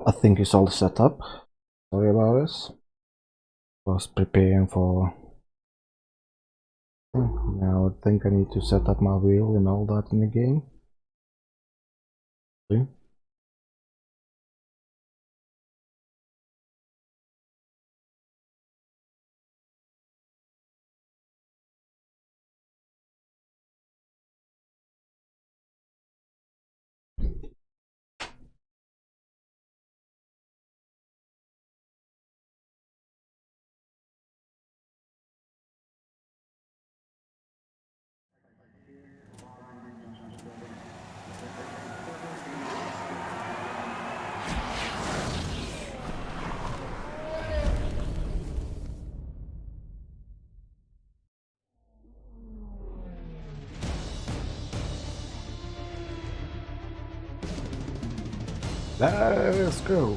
I think it's all set up. Sorry about this. Was preparing for. Now I think I need to set up my wheel and all that in the game. See? Let's go.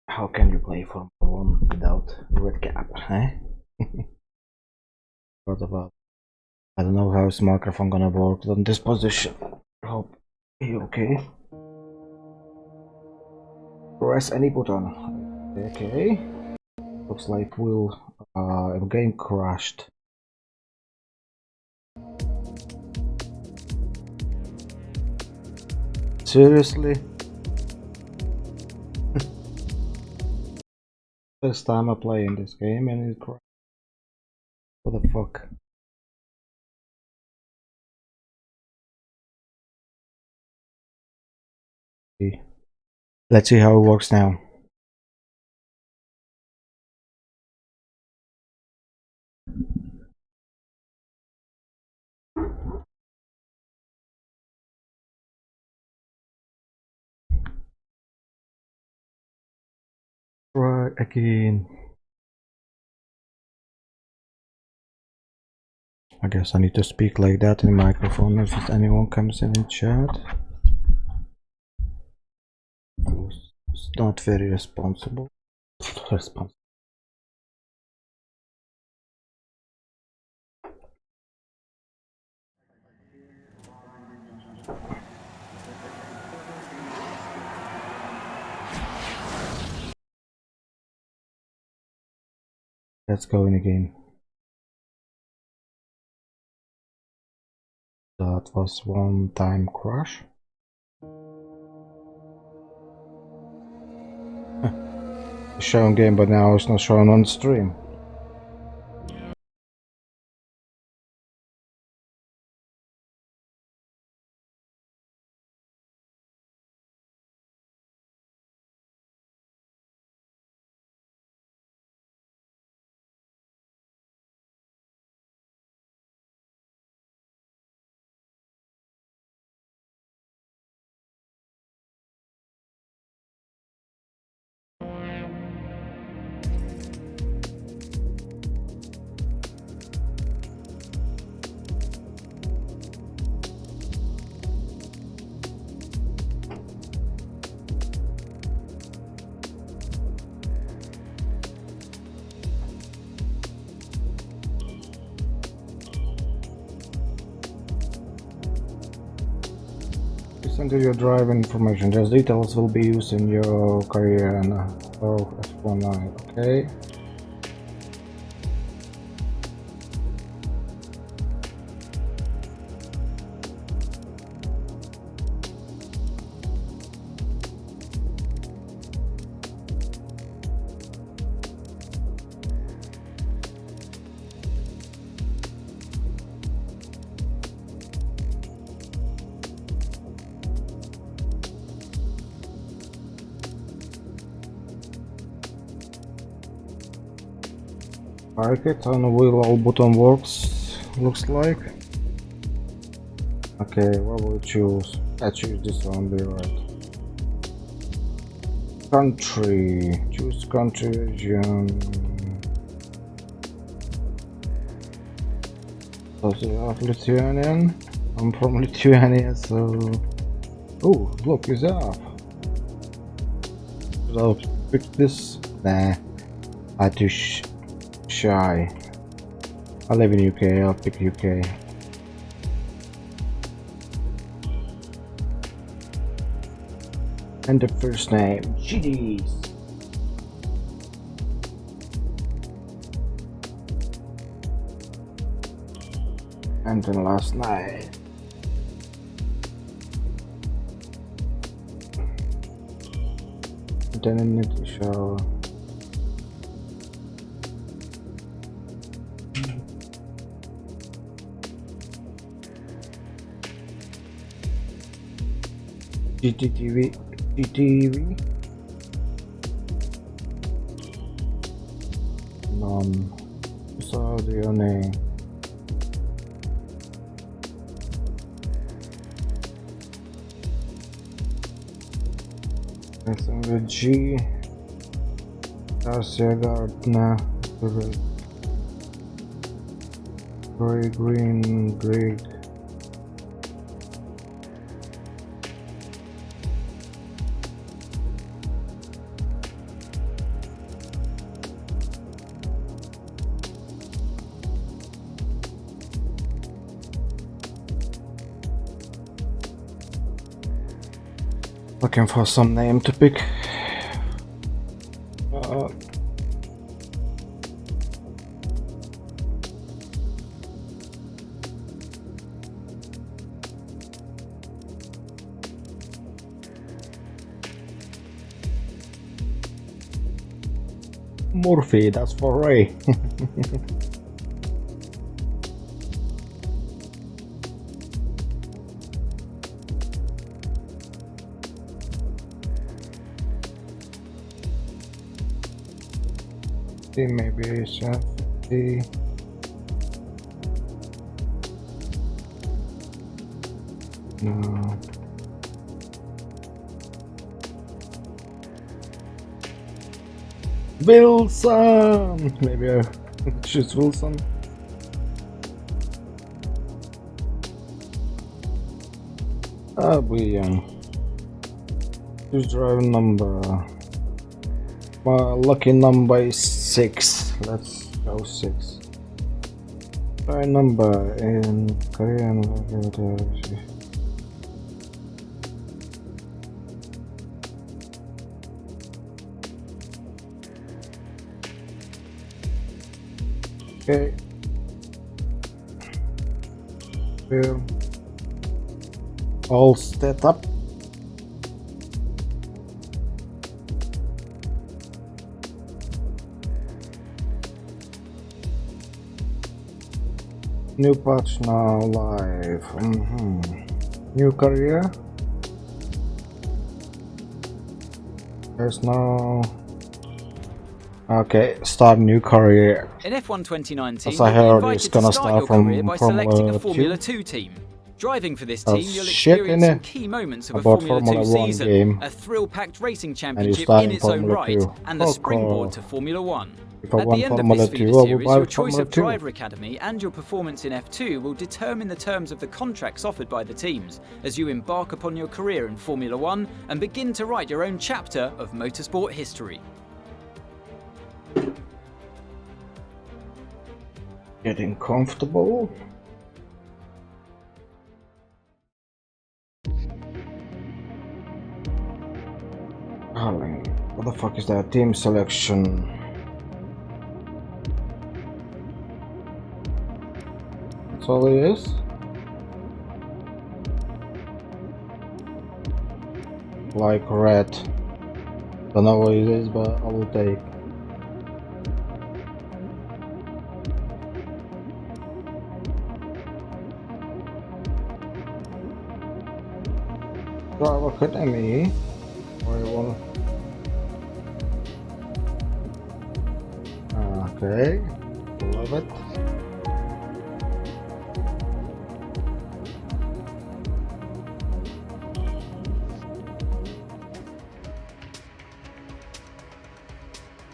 How can you play Formula 1 without red cap, eh? What about? I don't know how his microphone gonna work on this position. Hope he okay. Press any button. Okay. Looks like game crashed. Seriously? First time I play in this game and it crashed. What the fuck? Let's see how it works now. Try again. I guess I need to speak like that in the microphone if anyone comes in chat. It's not very responsible. Let's go in again. That was one time crash. It's showing game, but now it's not showing on stream. Enter your drive information. Those details will be used in your career and F-1. Okay. like it, and wheel all button works, looks like. Okay, what will we choose? I choose this one, be right. Country, choose country region. Does it have Lithuanian? I'm from Lithuania, so... Oh, look, is up. Should I pick this? Nah, I'm too shy. I live in UK, I'll pick UK. And the first name, GDs. And then last night. Then I need to shower. GTV. None. So your name. With G. Garcia Gardner. Gray, green, Greg. Looking for some name to pick. Murphy, that's for Ray. Maybe safety. No. Wilson. Maybe I choose Wilson. William. Choose drive number. My lucky number is 6. Let's go 6. Try number in Korean. Okay. We're all set up. New patch now live. New career. There's no. Okay, start new career. In F1 2019, as I heard, it's gonna start start your from career by selecting a 2. Formula 2 team. Driving for this team, you'll Shit, experience some key moments of a about Formula 2 1 season, game. a thrill-packed racing And you championship start in in its own Formula right, 2. and the springboard to Formula 1. If I At won the end Formula of this 2, feeder I would series, buy your choice Formula of 2. driver academy and your performance in F2 will determine the terms of the contracts offered by the teams as you embark upon your career in Formula 1 and begin to write your own chapter of motorsport history. Getting comfortable. Darling, what the fuck is that? Team selection. That's all it is. Like red. Don't know what it is, but I will take. Drive Academy. Okay. Love it.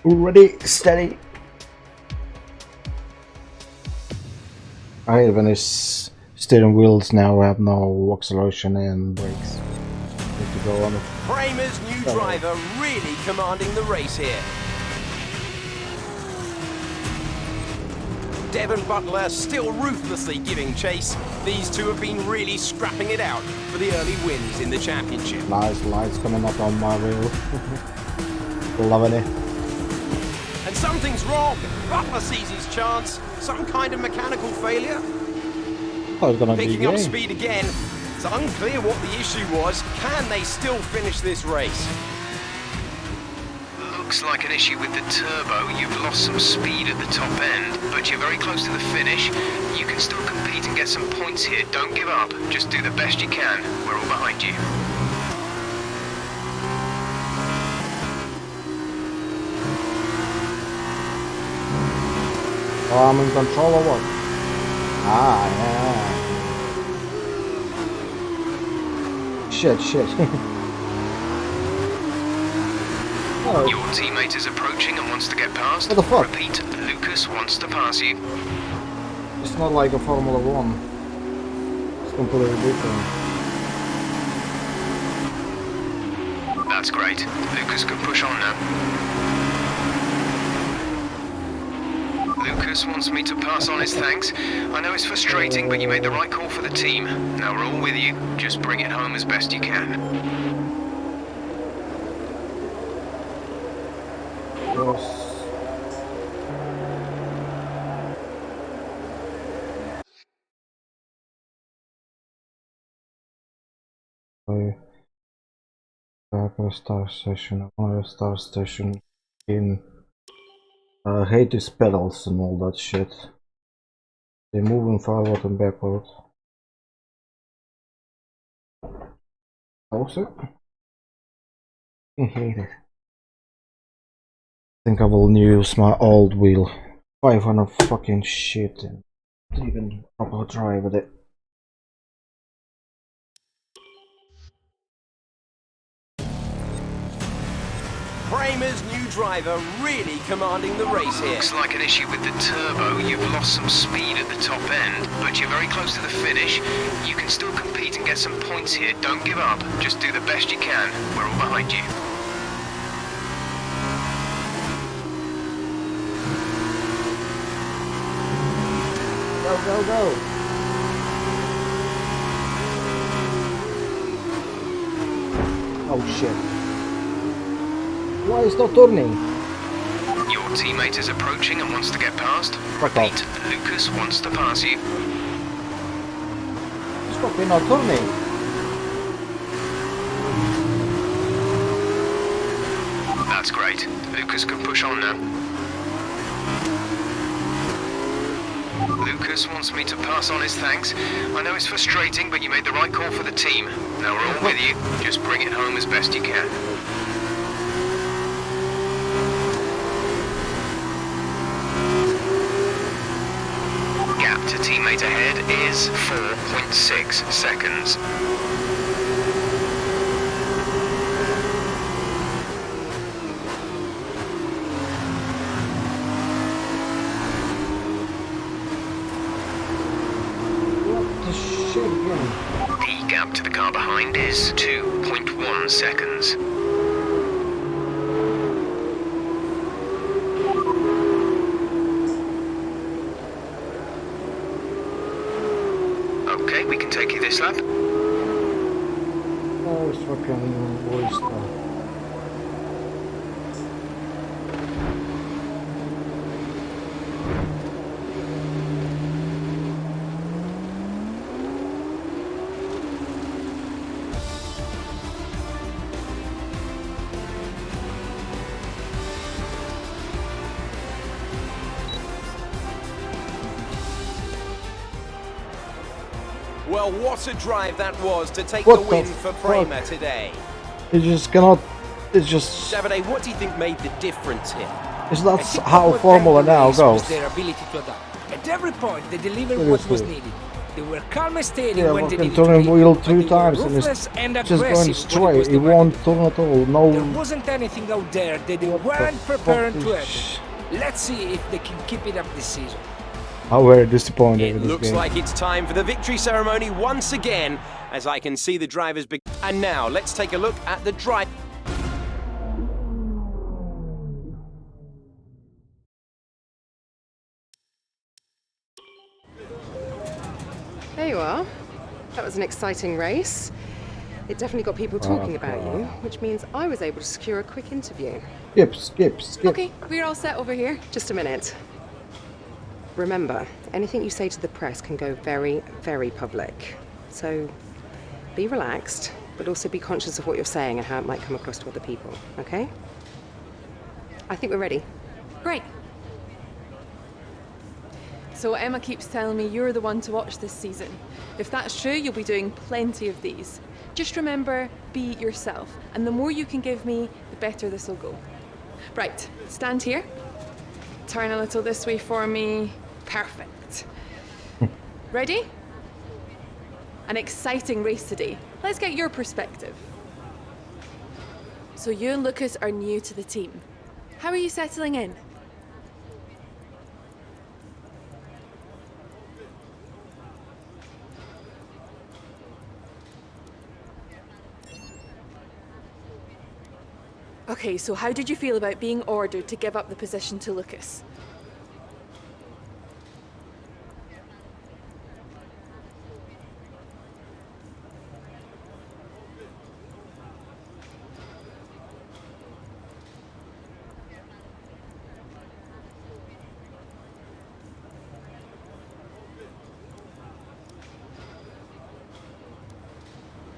Ready, steady. I hate when his steering wheels now have no acceleration and brakes. Need to go on it. Kramer's new driver really commanding the race here. Devon Butler still ruthlessly giving chase. These two have been really scrapping it out for the early wins in the championship. Nice lights coming up on my wheel. Loving it. And something's wrong. Butler sees his chance. Some kind of mechanical failure. Oh, it's gonna Picking be up great. speed again. It's unclear what the issue was. Can they still finish this race? Looks like an issue with the turbo. You've lost some speed at the top end, but you're very close to the finish. You can still compete and get some points here. Don't give up. Just do the best you can. We're all behind you. Oh, I'm in control or what? Ah, yeah. Shit. Oh, Your teammate is approaching and wants to get past. What the fuck? Repeat, Lucas wants to pass you. it's not like a Formula 1. It's completely different. That's great. Lucas can push on now. Lucas wants me to pass on his thanks. I know it's frustrating, but you made the right call for the team. Now we're all with you. Just bring it home as best you can. Yes. Back at a star station. I want a star station in. I hate these pedals and all that shit. They're moving forward and backward. Also, I hate it. I think I will use my old wheel. 500 fucking shit and not even proper drive with it. Kramer's new driver really commanding the race here. Looks like an issue with the turbo. You've lost some speed at the top end, but you're very close to the finish. You can still compete and get some points here. Don't give up. Just do the best you can. We're all behind you. Go! Oh shit. Why is not turning? Your teammate is approaching and wants to get past. Fuck Repeat, off. Lucas wants to pass you. It's fucking not turning. That's great. Lucas can push on now. Lucas wants me to pass on his thanks. I know it's frustrating, but you made the right call for the team. Now we're all with you. Just bring it home as best you can. Gap to teammate ahead is 4.6 seconds. What the shit again? The gap to the car behind is 2.1 seconds. Okay, we can take you this lap. Oh, it's fucking voice stuff. Well, what a drive that was to take What the the win for fuck? Kramer today. It just cannot. It's just. Davide, what do you think made the difference here? Is that how Formula now goes? Their ability to adapt. At every point, they delivered what was Seriously. needed. They were calm and steady Yeah, when they fucking needed to turning be, wheel but 3 they were times and ruthless it's and just going aggressive when it straight. was It demanded. won't turn at all. No. There wasn't anything out there that they What the weren't prepared fuck to is- handle. Let's see if they can keep it up this season. I'm very disappointed It with this looks game. like it's time for the victory ceremony once again, as I can see the drivers begin. And now, let's take a look at the drive. There you are. That was an exciting race. It definitely got people talking about you, which means I was able to secure a quick interview. Skip. Okay, we're all set over here. Just a minute. Remember, anything you say to the press can go very, very public. So be relaxed, but also be conscious of what you're saying and how it might come across to other people, okay? I think we're ready. Great. So Emma keeps telling me you're the one to watch this season. If that's true, you'll be doing plenty of these. Just remember, be yourself. And the more you can give me, the better this will go. Right, stand here. Turn a little this way for me. Perfect. Ready? An exciting race today. Let's get your perspective. So you and Lucas are new to the team. How are you settling in? Okay, so how did you feel about being ordered to give up the position to Lucas?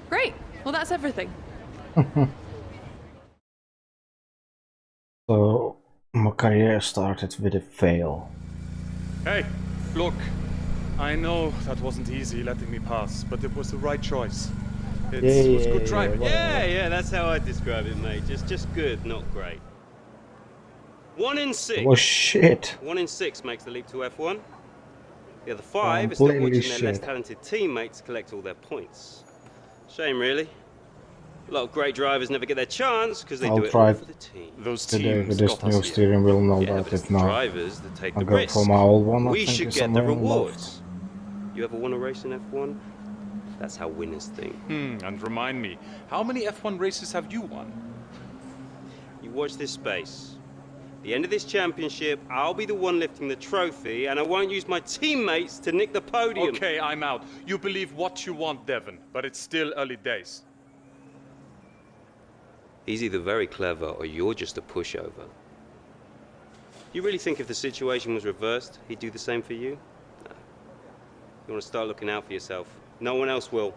Great. Well, that's everything. So my career started with a fail. Hey, look, I know that wasn't easy letting me pass, but it was the right choice. It was good driving. Yeah, that's how I describe it, mate. Just good, not great. 1 in 6. It was shit. 1 in 6 makes the leap to F1. The other 5 are still Completely watching their less shit. talented teammates collect all their points. Shame, really. A lot of great drivers never get their chance because they I'll do it try all for the team. Those Today teams with this got us new here. steering wheel, no Yeah, doubt but it's it the now. drivers that take I'll the go risk. for my old one. I We think should it's get the somewhere in left. rewards. You ever won a race in F1? That's how winners think. And remind me, how many F1 races have you won? You watch this space. The end of this championship, I'll be the one lifting the trophy, and I won't use my teammates to nick the podium. Okay, I'm out. You believe what you want, Devon, but it's still early days. He's either very clever or you're just a pushover. You really think if the situation was reversed, he'd do the same for you? No. You want to start looking out for yourself. No one else will.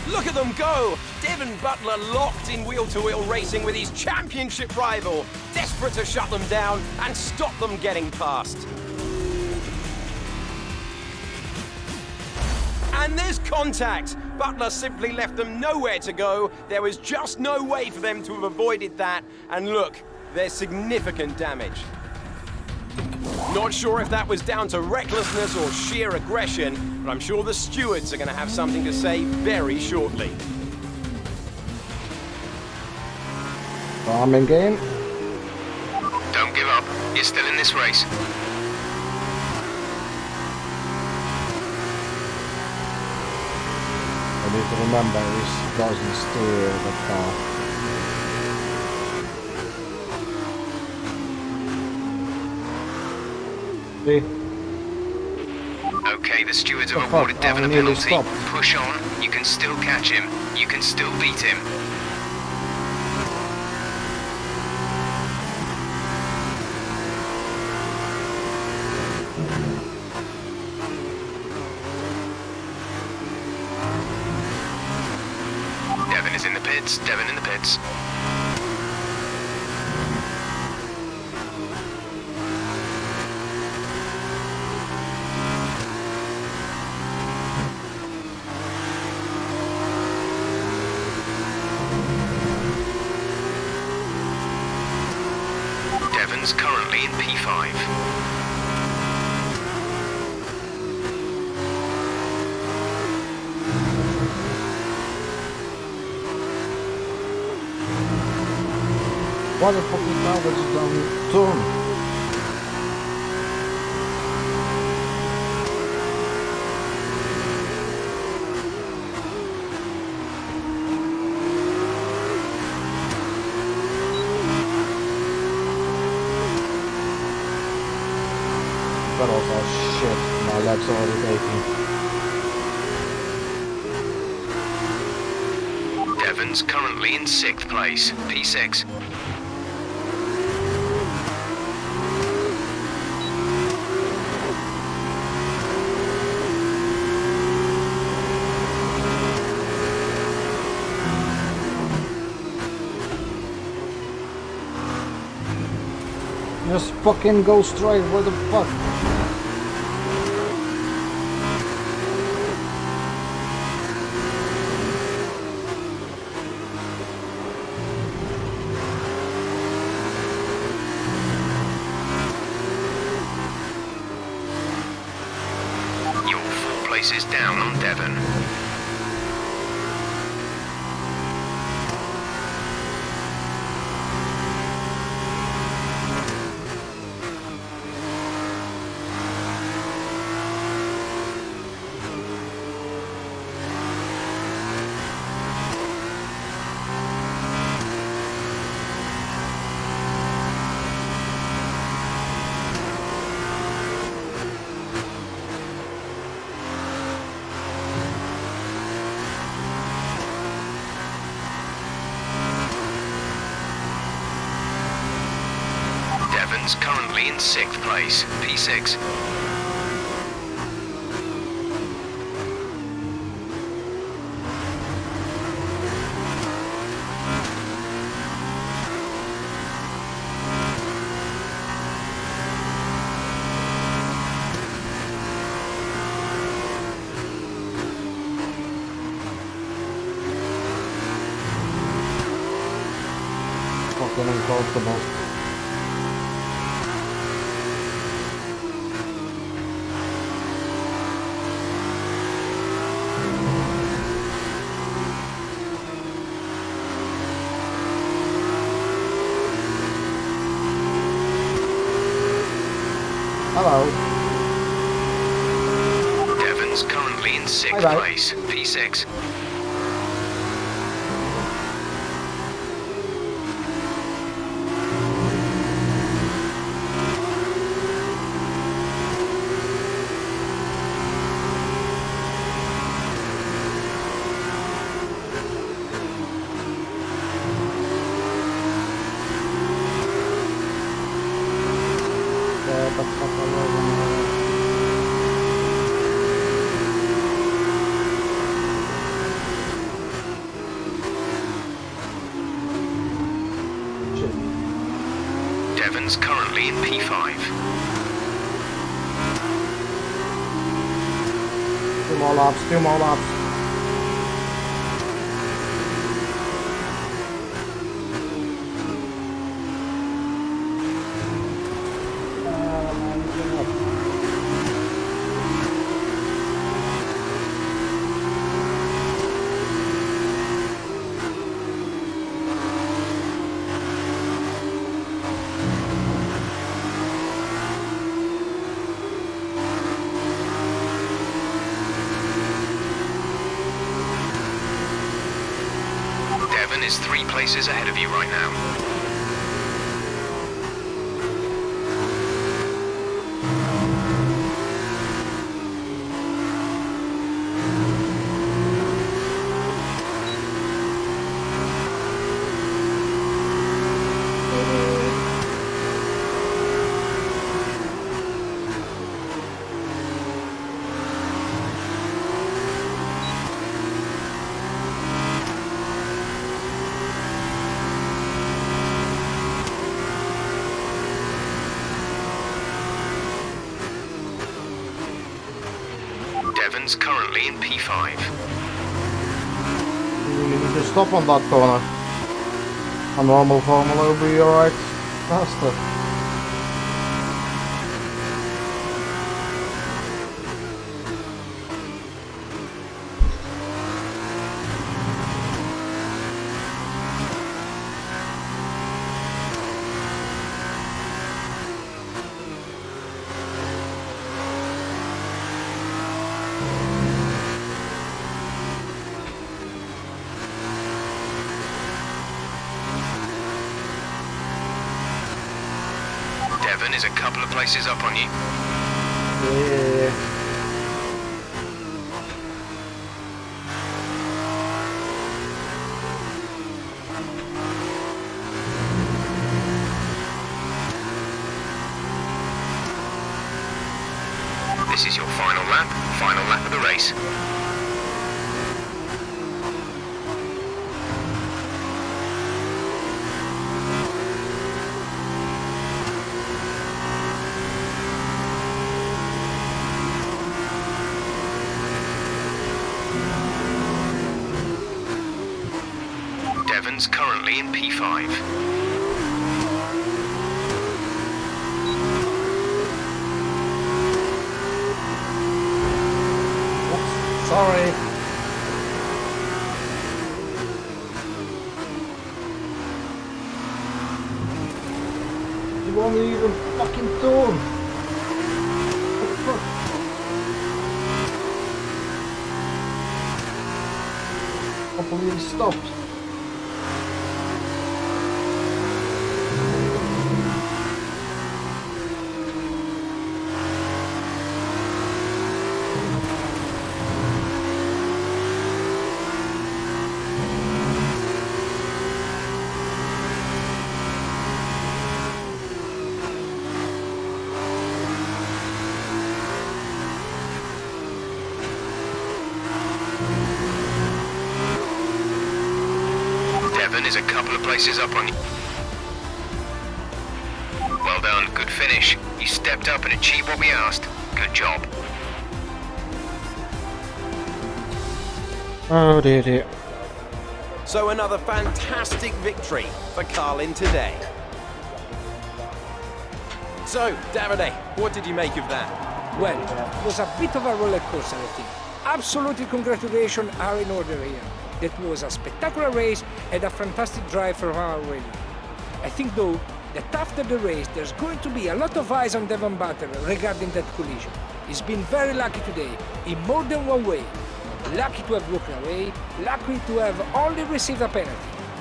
Look at them go! Devon Butler locked in wheel-to-wheel racing with his championship rival, desperate to shut them down and stop them getting past. And there's contact! Butler simply left them nowhere to go. There was just no way for them to have avoided that. And look, there's significant damage. Not sure if that was down to recklessness or sheer aggression, but I'm sure the stewards are going to have something to say very shortly. I'm in game. Don't give up. You're still in this race. I need to remember he doesn't steer the car. See? Okay, the stewards have fuck? awarded Devon a nearly penalty. stopped. Push on. You can still catch him. You can still beat him. Devon is in the pits. Devon in the pits. Devon's currently in P5. Why the fuck is that just down turn? But also shit, my legs are already aching. Devon's currently in 6th place, P6. Just fucking go straight, what the fuck? You're 4 places down on Devon. Devon's currently in 6th place, P6. Fucking uncomfortable. Hello. Devon's currently in 6th Bye-bye. place, P6. The fuck alone. Devon's currently in P5. Two more laps, two more laps. Devon is 3 places ahead of you right now. Devon's currently in P5. You need to stop on that corner. A normal formula will be alright faster. Devon is a couple of places up on you. Yeah. This is your final lap of the race. Devon's currently in P5. Sorry. You won't even fucking turn. What the fuck? Hopefully he stopped. Devon is a couple of places up on you. Well done, good finish. You stepped up and achieved what we asked. Good job. Oh dear. So another fantastic victory for Carlin today. So, Davide, what did you make of that? Well, it was a bit of a roller coaster, I think. Absolutely congratulations are in order here. That was a spectacular race and a fantastic drive from our rally. I think, though, that after the race there's going to be a lot of eyes on Devon Butler regarding that collision. He's been very lucky today, in more than one way. Lucky to have broken away, lucky to have only received a penalty.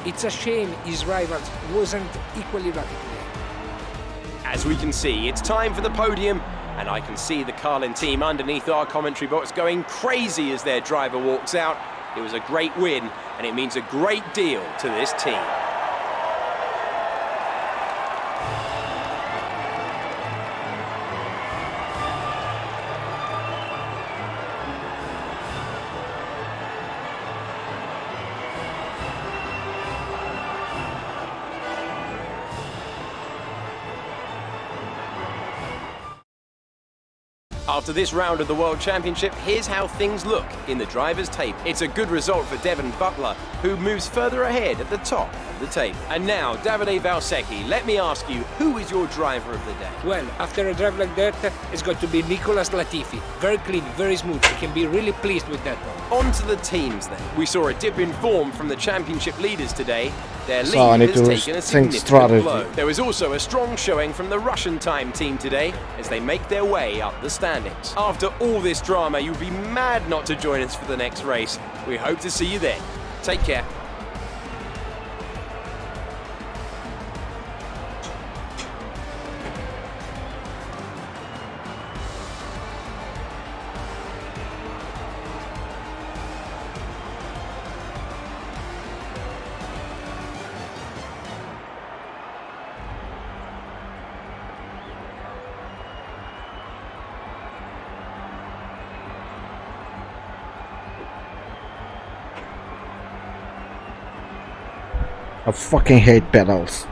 It's a shame his rivals wasn't equally lucky today. As we can see, it's time for the podium, and I can see the Carlin team underneath our commentary box going crazy as their driver walks out. It was a great win, and it means a great deal to this team. After this round of the World Championship, here's how things look in the driver's table. It's a good result for Devon Butler, who moves further ahead at the top of the table. And now, Davide Valsecchi, let me ask you, who is your driver of the day? Well, after a drive like that, it's got to be Nicolas Latifi. Very clean, very smooth. You can be really pleased with that one. On to the teams then. We saw a dip in form from the championship leaders today. Their So I lead need has to taken a think significant strategy. blow. There was also a strong showing from the Russian time team today as they make their way up the standings. After all this drama, you'd be mad not to join us for the next race. We hope to see you then. Take care. I fucking hate pedals.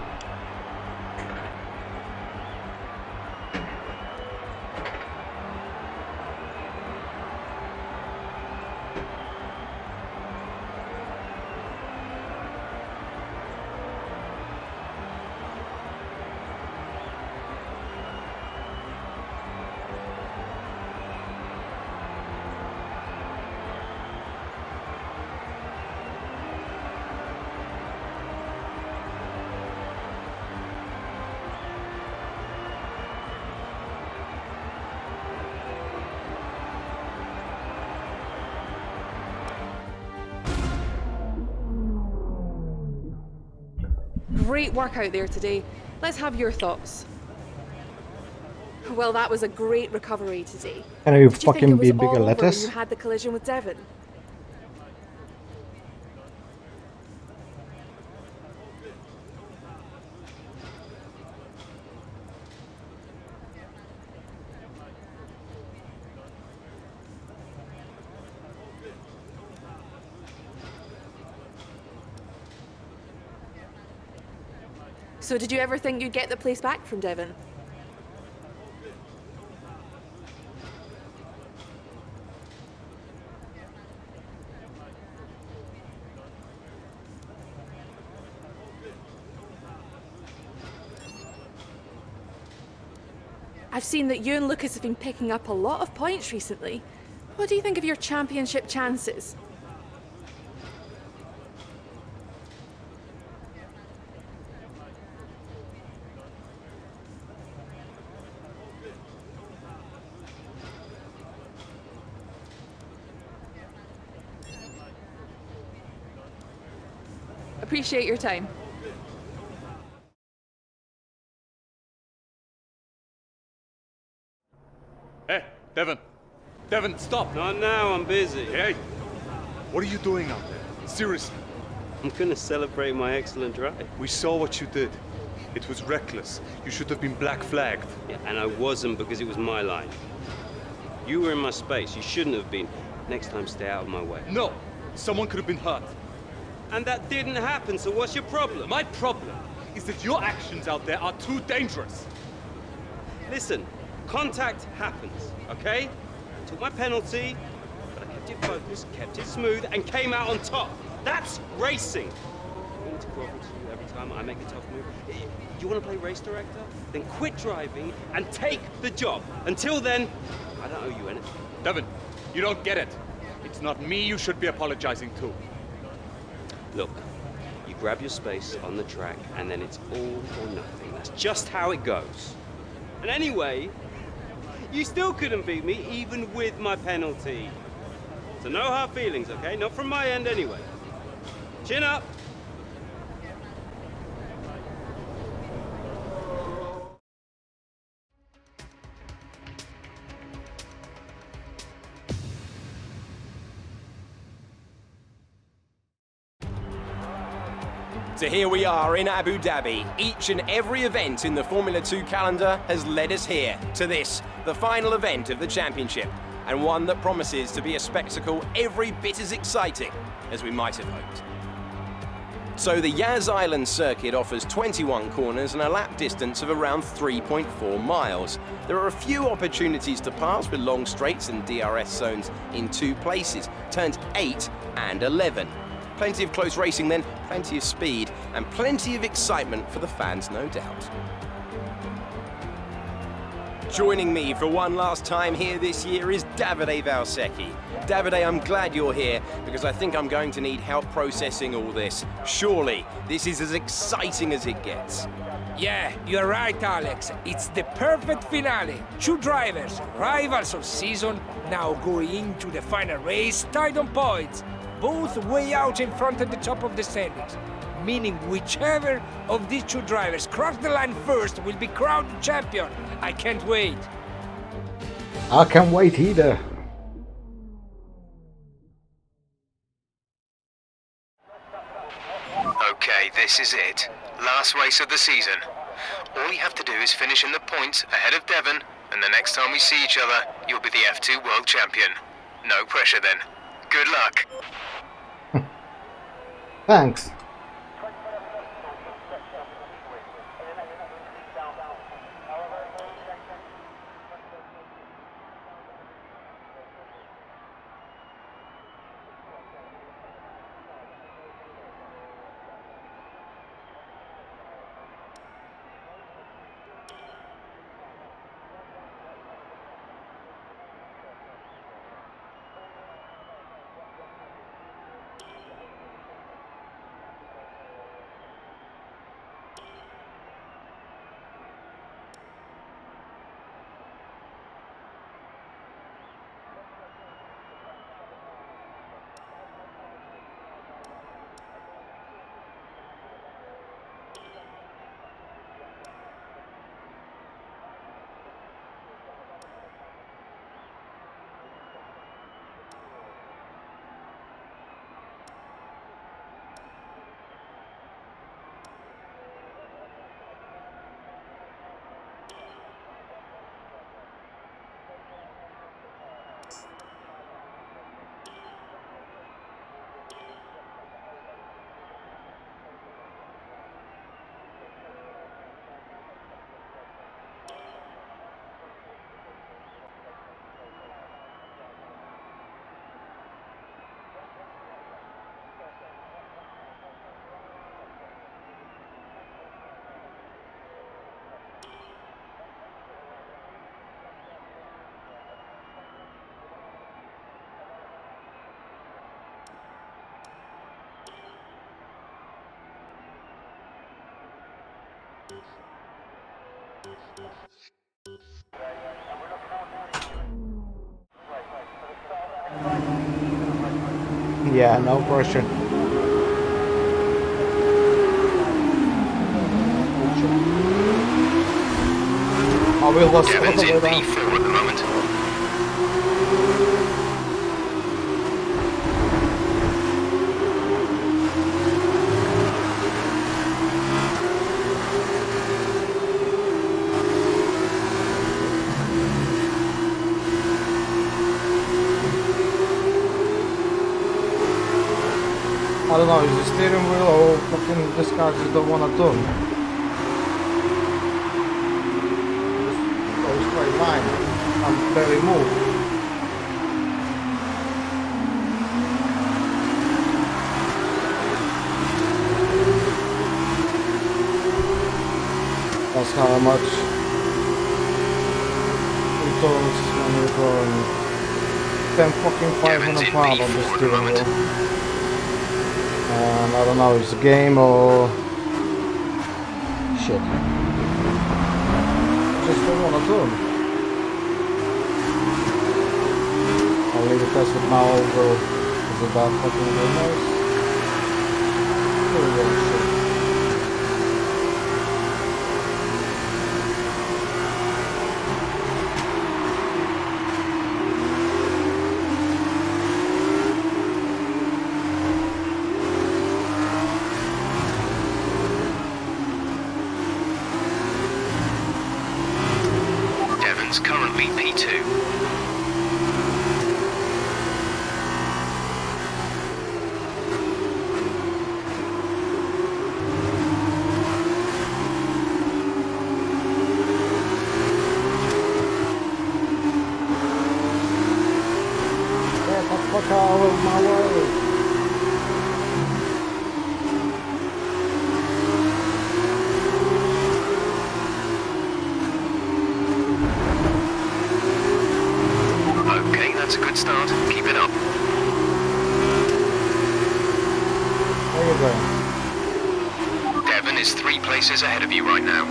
great work out there today. Let's have your thoughts. Well, that was a great recovery today. Can you Did you think fucking it was be bigger all over when letters? you had the collision with Devon? So did you ever think you'd get the place back from Devon? I've seen that you and Lucas have been picking up a lot of points recently. What do you think of your championship chances? Appreciate your time. Hey, Devon! Devon, stop! Not now, I'm busy. Hey! What are you doing out there? Seriously? I'm gonna celebrate my excellent drive. We saw what you did. It was reckless. You should have been black flagged. Yeah, and I wasn't because it was my line. You were in my space. You shouldn't have been. Next time, stay out of my way. No! Someone could have been hurt. And that didn't happen, so what's your problem? My problem is that your actions out there are too dangerous. Listen, contact happens, okay? I took my penalty, but I kept it focused, kept it smooth, and came out on top. That's racing. I need to grovel to you every time I make a tough move. You want to play race director? Then quit driving and take the job. Until then, I don't owe you anything. Devon, you don't get it. It's not me you should be apologizing to. Look, you grab your space on the track, and then it's all or nothing. That's just how it goes. And anyway, you still couldn't beat me, even with my penalty. So no hard feelings, okay? Not from my end anyway. Chin up! So here we are in Abu Dhabi. Each and every event in the Formula 2 calendar has led us here to this, the final event of the championship, and one that promises to be a spectacle every bit as exciting as we might have hoped. So the Yas Island circuit offers 21 corners and a lap distance of around 3.4 miles. There are a few opportunities to pass with long straights and DRS zones in 2 places, turns 8 and 11. Plenty of close racing then, plenty of speed, and plenty of excitement for the fans, no doubt. Joining me for one last time here this year is Davide Valsecchi. Davide, I'm glad you're here because I think I'm going to need help processing all this. Surely, this is as exciting as it gets. Yeah, you're right, Alex. It's the perfect finale. 2 drivers, rivals of season, now going into the final race tied on points. Both way out in front at the top of the standings, meaning whichever of these 2 drivers cross the line first will be crowned champion. I can't wait. I can't wait either. Okay, this is it. Last race of the season. All you have to do is finish in the points ahead of Devon, and the next time we see each other, you'll be the F2 World Champion. No pressure then. Good luck. Thanks. Yeah, no pressure. Oh, we lost all Devin's the way in down. P4 at the moment. I don't know, is the steering wheel or fucking this car just don't wanna turn? Just go straight line. I'm barely move. That's how much it turns when you're going 10 fucking 500 pounds on the steering wheel. And I don't know, it's a game or shit. Just don't wanna turn. I'll leave the test with my old girl. Is it that fucking good noise? Here we go, shit. Currently P2. Get the fuck out of my way! That's a good start. Keep it up. Where you going? Devon is 3 places ahead of you right now.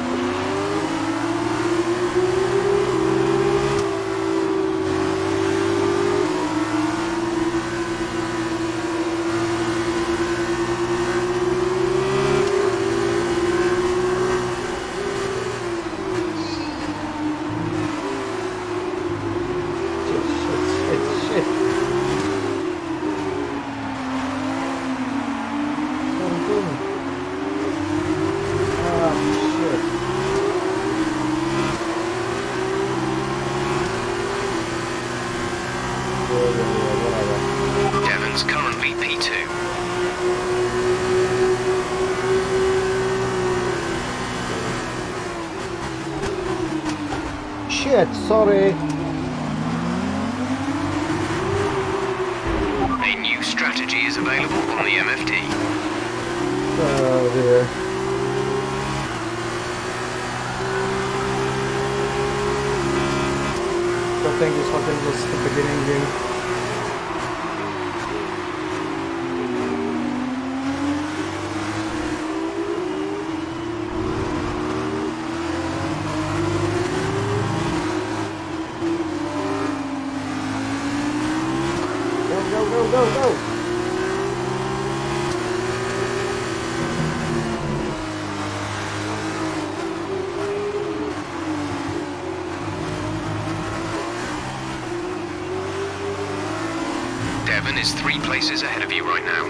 Devon's currently P2. Shit, sorry. A new strategy is available on the MFT. Oh dear. I think this fucking just the beginning game. Go! Devon is 3 places ahead of you right now.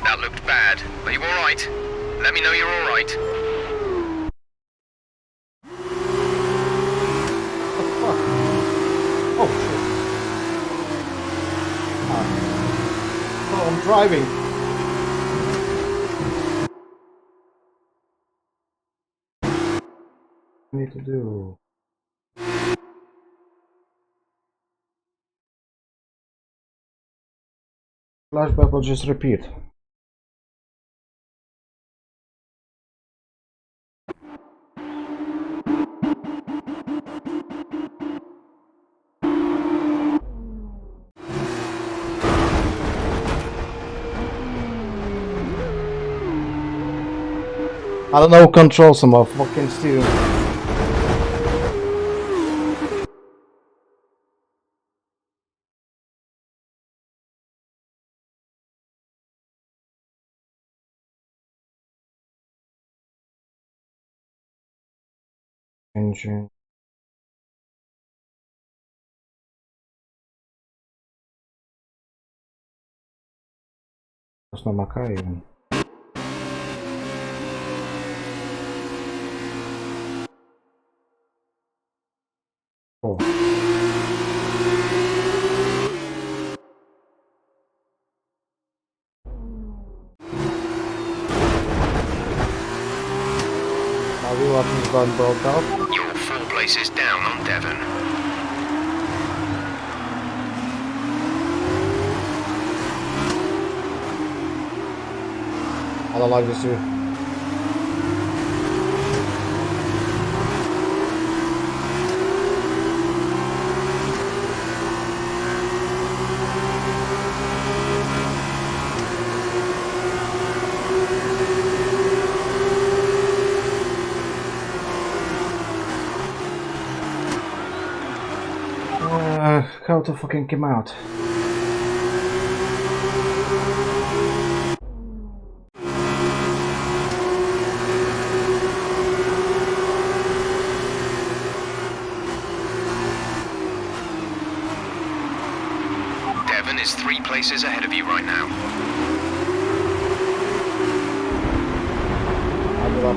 That looked bad. Are you alright? Let me know you're alright. Oh shit. driving. What need to do? Flashback will just repeat. I don't know who controls some of fucking steering. Engine. That's not my car even. Oh. Now we want this gun broke up. You're 4 places down on Devon. I don't like this here. How to fucking come out? Devon is 3 places ahead of you right now. I give up.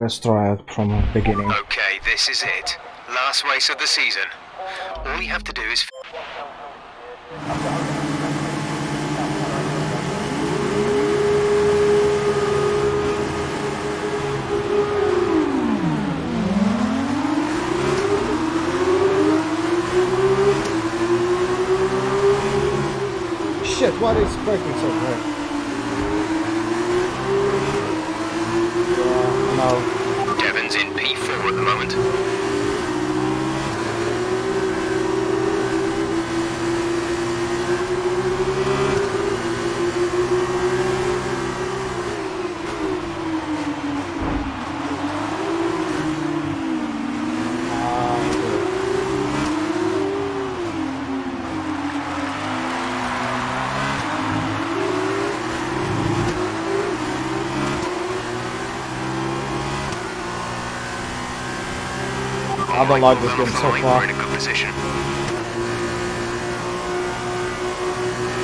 Let's try it from the beginning. Okay, this is it. Last race of the season. All you have to do is... Shit, what is breaking so bad? No. Devon's in P4 at the moment. I don't like this game so far. We're in a good position.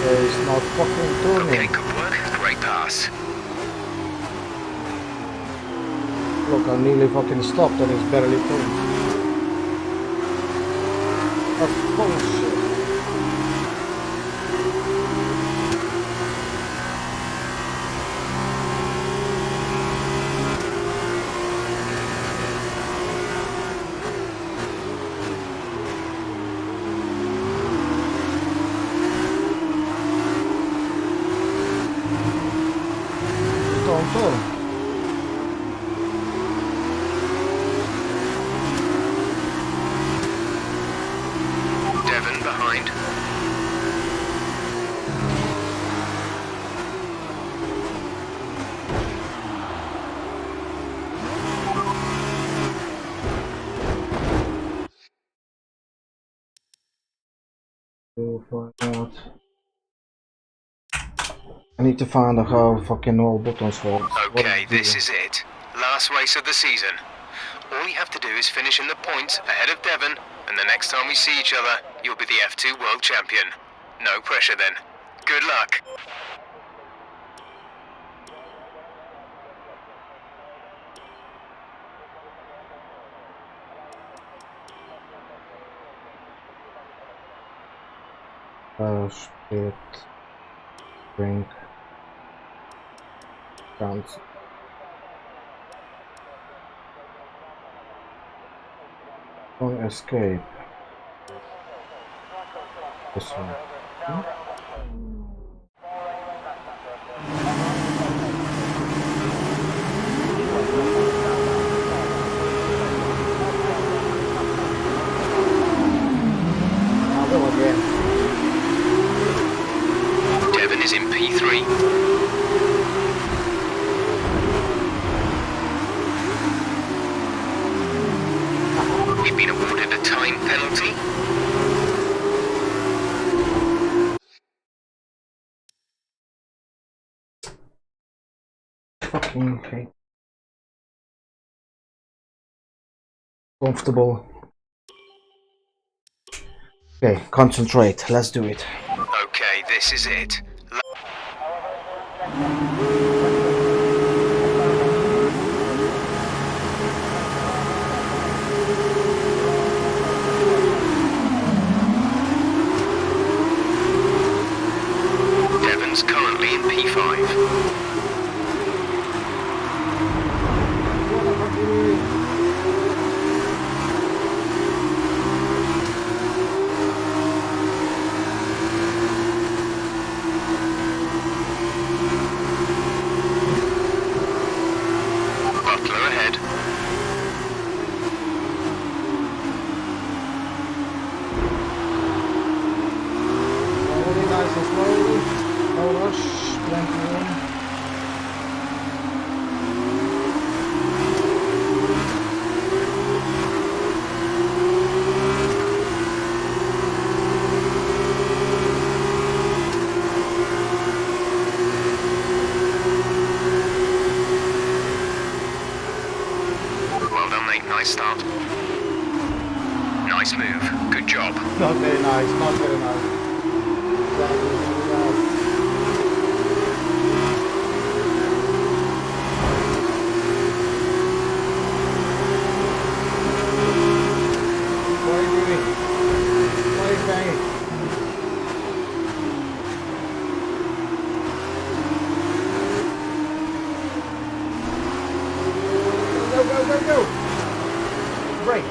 It's not fucking turning. Okay, good work. Great pass. Look, I nearly fucking stopped and it's barely turned. That's bullshit. Don't turn. Devon behind. To find out. I need to find out how fucking all buttons work. Okay, this is it. Last race of the season. All you have to do is finish in the points ahead of Devon, and the next time we see each other, you'll be the F2 World Champion. No pressure then. Good luck. Split. Drink. Cancel. Don't escape. This one. Devon is in P3. We've been awarded a time penalty. Fucking hate. Comfortable. Okay, concentrate. Let's do it. Okay, this is it. Devon's currently in P5. Nice start. Nice move. Good job. Not very nice, not very nice. What are you doing? What are you saying? Go, go, go, go! Break.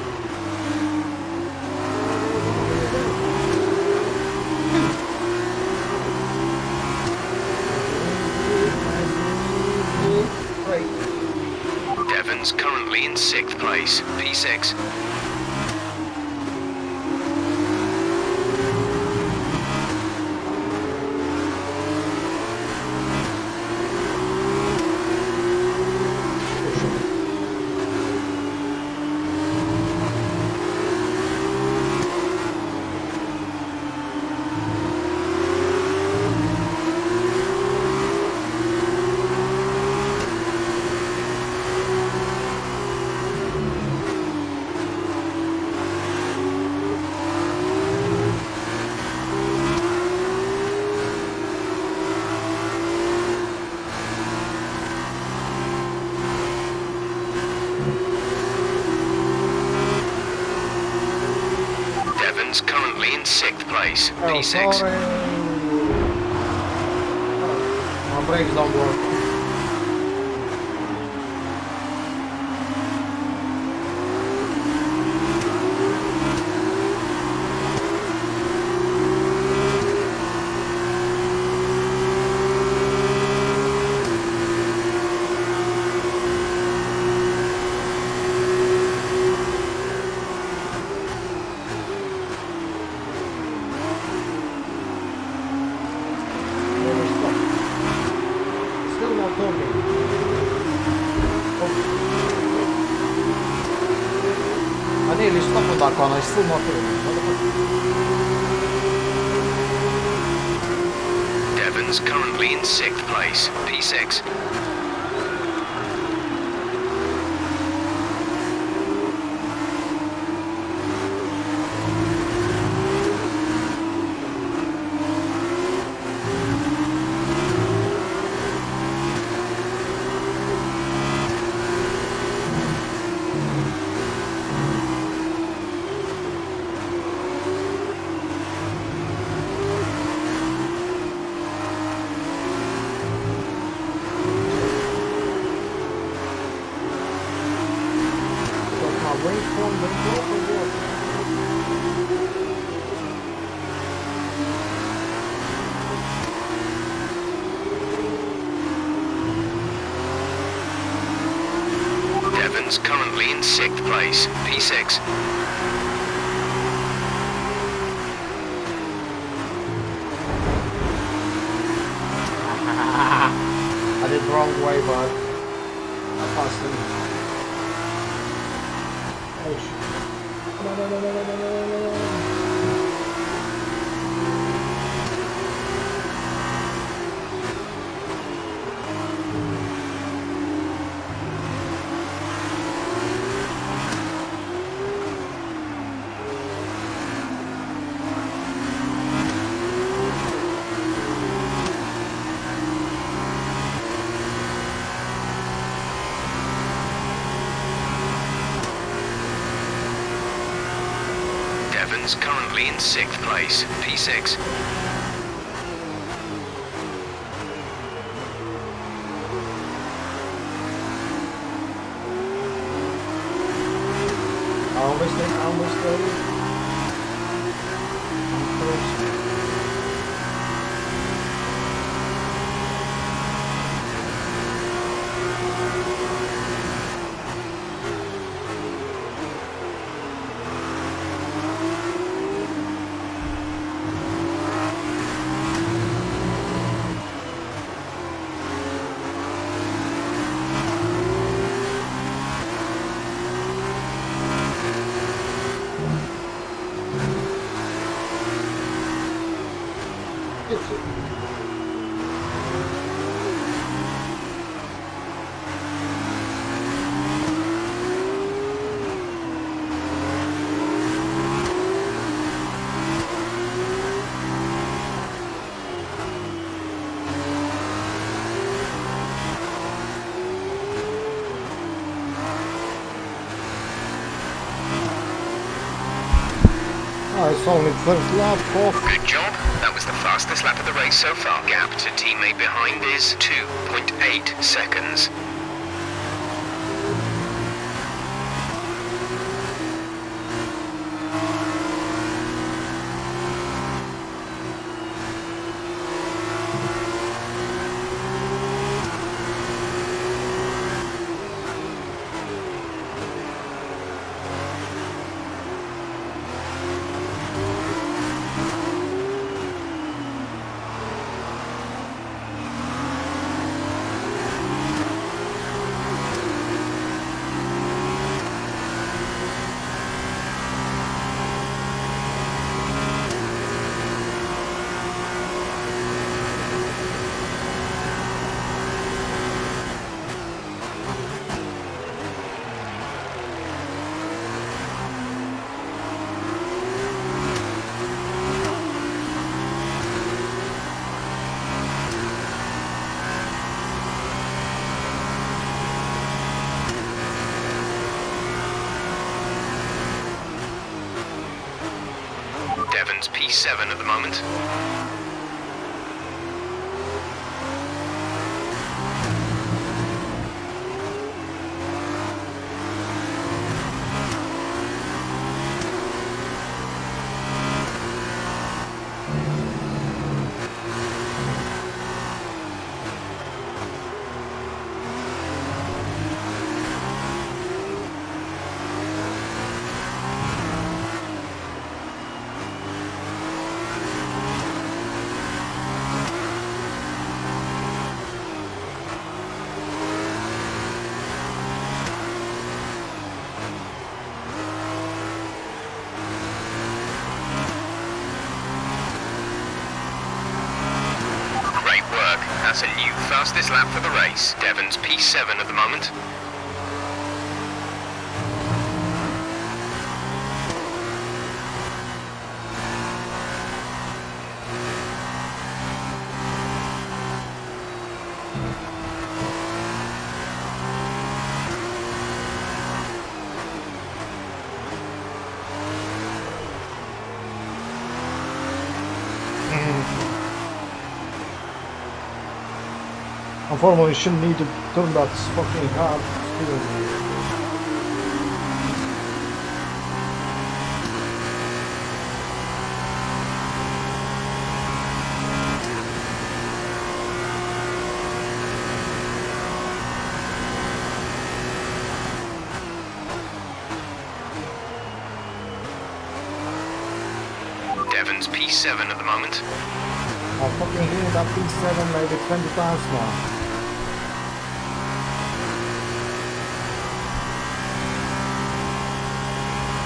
Devon's currently in 6th place, P6. Devon's currently in 6th place, P6. Sorry. My brakes don't work. I nearly stopped on that one, I still not doing it. Devon's currently in 6th place, P6. Devon's currently in 6th place, P6. I did the wrong way, but I passed him. Oh shit. No. Devon's currently in 6th place, P6. Almost there. I'm close. Oh, it's only first lap off. Good job. That was the fastest lap of the race so far. Gap to teammate behind is 2.8 seconds. Devon's P7 at the moment. That's a new fastest lap for the race. Devon's P7 at the moment. Unfortunately, you shouldn't need to turn that fucking hard steering wheel. Devon's P7 at the moment. I fucking hear that P7 maybe 20 times now.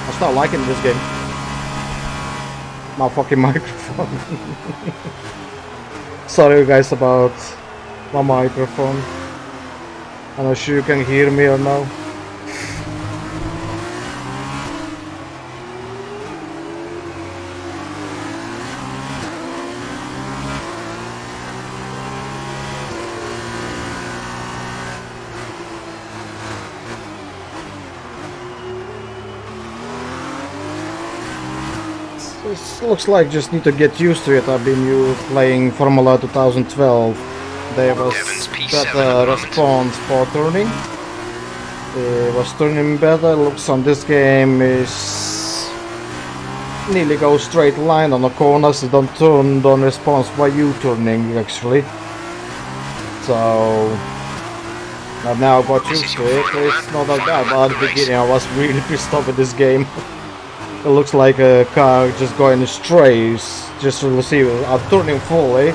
I start liking this game. My fucking microphone. Sorry guys about my microphone. I'm not sure you can hear me or no. It looks like just need to get used to it. I've been playing Formula 2012. There was better response for turning. It was turning better. Looks on this game is nearly go straight line on the corners. Don't turn, don't respond by you turning actually. So I've now got used to it. It's not that bad, but at the beginning I was really pissed off with this game. It looks like a car just going straight, just to see it. I'm turning fully,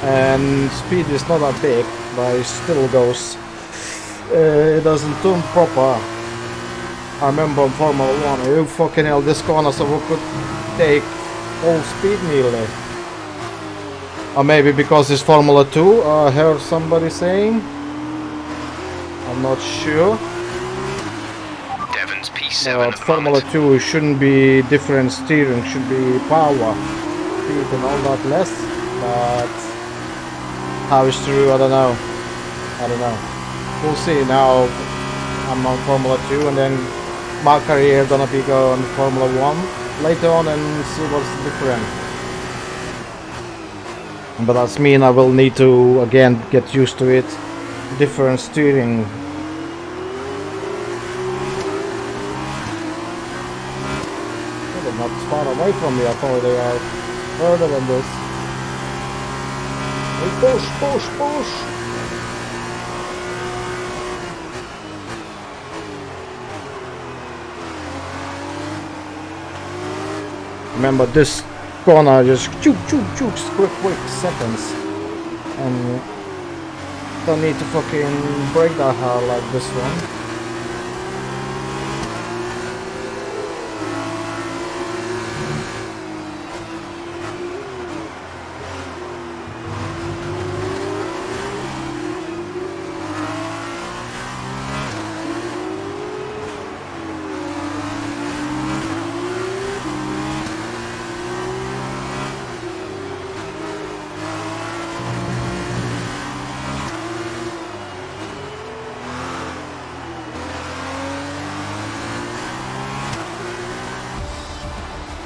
and speed is not that big, but it still goes. It doesn't turn proper. I remember in Formula 1, you fucking hell, this corner so we could take full speed nearly. Or maybe because it's Formula 2, I heard somebody saying. I'm not sure. But Formula 2 shouldn't be different steering, should be power, speed and all that less, but how it's true, I don't know. We'll see. Now I'm on Formula 2 and then my career gonna be going on Formula 1 later on and see what's different. But that's mean I will need to again get used to it, different steering. Not far away from me, I thought they are further than this. Push! Remember this corner just chook, quick seconds. And don't need to fucking brake that hard like this one.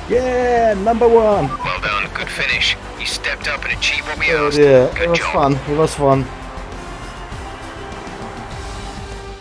Yeah, number one. Well done, good finish. You stepped up and achieved what we asked. Yeah, Good job. It was fun.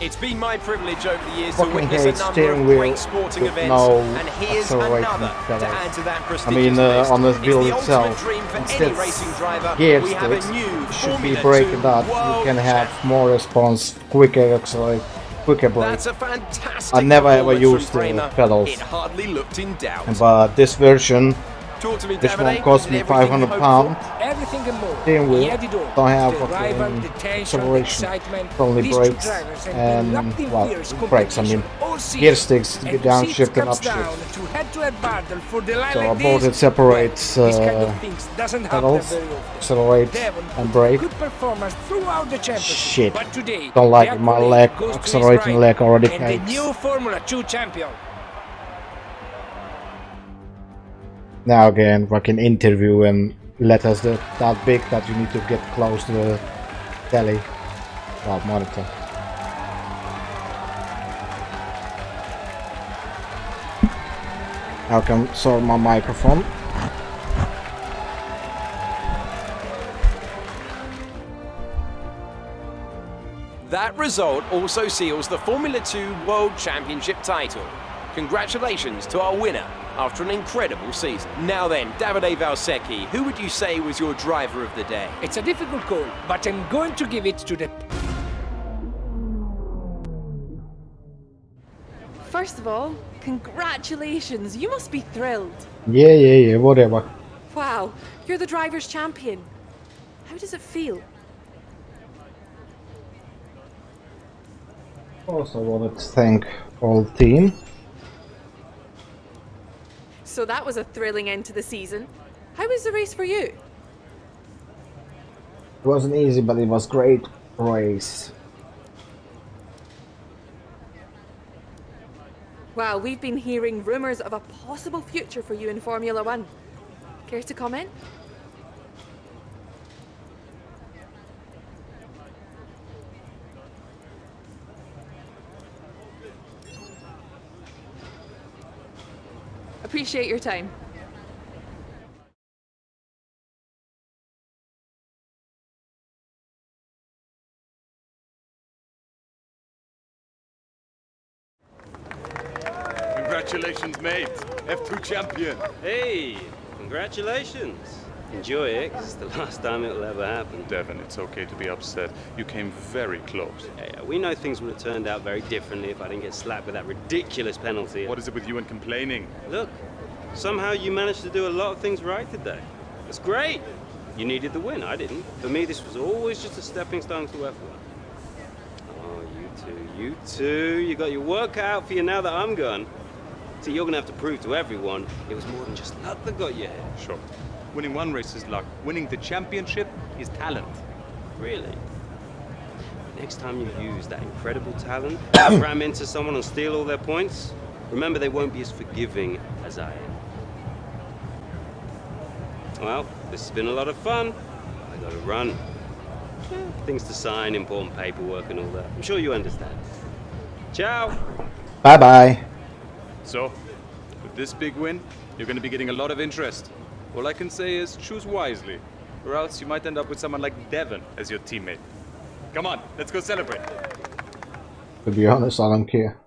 It's been my privilege over the years to Fucking witness hate a number steering of wheel great sporting with events, no and here's acceleration another pedals. to add to that I prestigious mean, list. on the It's wheel the ultimate itself, dream for instead any racing driver. gear We have a sticks, new should be Formula braking 2 that. You world can have champ. more response, quicker accelerate, quicker brake. That's a fantastic I never ever performance from used the Kramer. pedals, It hardly looked in doubt. but this version, Talk to me, this Davide. one cost Is it me everything you £500. hoped for? Everything and more. Steering wheel, He had it all. don't have The rival, fucking the tension, the acceleration, excitement. only These two brakes drivers have and, been locked in well, fierce brakes, I mean, competition all season. gear sticks, And downshift it and comes upshift. down to head-to-head battle for the line So like I bought this. it separates Well, this kind of things doesn't happen pedals, very often. accelerate Devon and put brake. Good performance throughout the championship. Shit, But today, don't like the it, my accolade leg, goes to his accelerating rival leg already and the hates. new Formula 2 champion. Now again, fucking interview and letters that big that you need to get close to the telly, well, monitor. Now I can sort my microphone. That result also seals the Formula 2 World Championship title. Congratulations to our winner after an incredible season. Now then, Davide Valsecchi, who would you say was your driver of the day? It's a difficult call, but I'm going to give it to the... First of all, congratulations. You must be thrilled. Yeah, whatever. Wow, you're the driver's champion. How does it feel? Also wanted to thank all the team. So that was a thrilling end to the season. How was the race for you? It wasn't easy, but it was great race. Well, we've been hearing rumours of a possible future for you in Formula One. Care to comment? Appreciate your time. Congratulations, mate. F2 champion. Hey, congratulations. Enjoy it, 'cause it's the last time it'll ever happen. Devon, it's okay to be upset. You came very close. Yeah, we know things would have turned out very differently if I didn't get slapped with that ridiculous penalty. What is it with you and complaining? Look, somehow you managed to do a lot of things right today. That's great. You needed the win, I didn't. For me, this was always just a stepping stone to F1. Oh, you two. You got your work cut out for you now that I'm gone. See, you're gonna have to prove to everyone it was more than just luck that got you here. Sure. Winning one race is luck. Winning the championship is talent. Really? Next time you use that incredible talent to ram into someone and steal all their points, remember they won't be as forgiving as I am. Well, this has been a lot of fun. I gotta run. Things to sign, important paperwork and all that. I'm sure you understand. Ciao! Bye-bye. So, with this big win, you're going to be getting a lot of interest. All I can say is choose wisely, or else you might end up with someone like Devon as your teammate. Come on, let's go celebrate. To be honest, I don't care.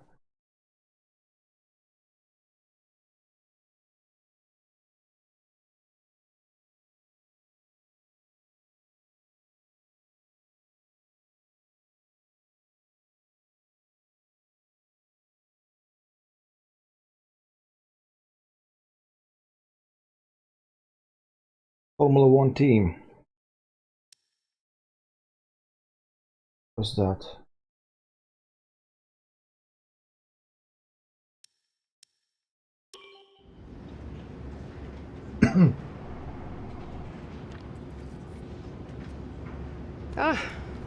Formula 1 team. What's that?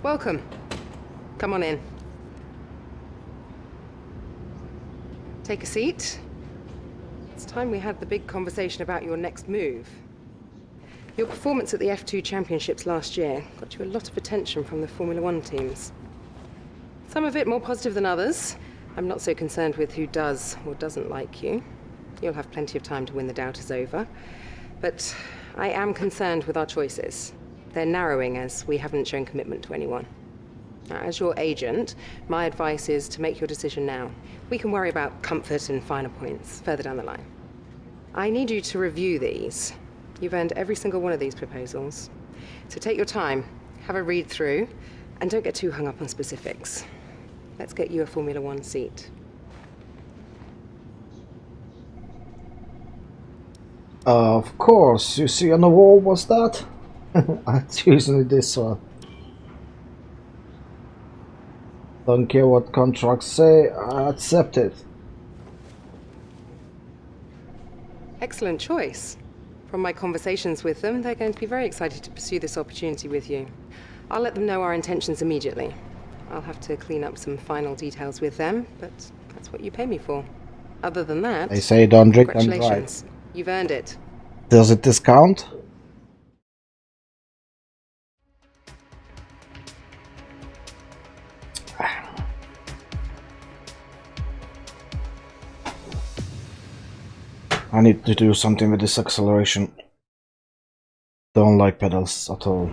Welcome. Come on in. Take a seat. It's time we had the big conversation about your next move. Your performance at the F2 Championships last year got you a lot of attention from the Formula One teams. Some of it more positive than others. I'm not so concerned with who does or doesn't like you. You'll have plenty of time to win the doubters over. But I am concerned with our choices. They're narrowing as we haven't shown commitment to anyone. Now, as your agent, my advice is to make your decision now. We can worry about comfort and finer points further down the line. I need you to review these. You've earned every single one of these proposals. So take your time, have a read through, and don't get too hung up on specifics. Let's get you a Formula One seat. Of course, you see on the wall, what's that? It's usually this one. Don't care what contracts say, I accept it. Excellent choice. From my conversations with them, they're going to be very excited to pursue this opportunity with you. I'll let them know our intentions immediately. I'll have to clean up some final details with them, but that's what you pay me for. Other than that, They say don't drink and drive. congratulations. You've earned it. Does it discount? I need to do something with this acceleration. Don't like pedals at all.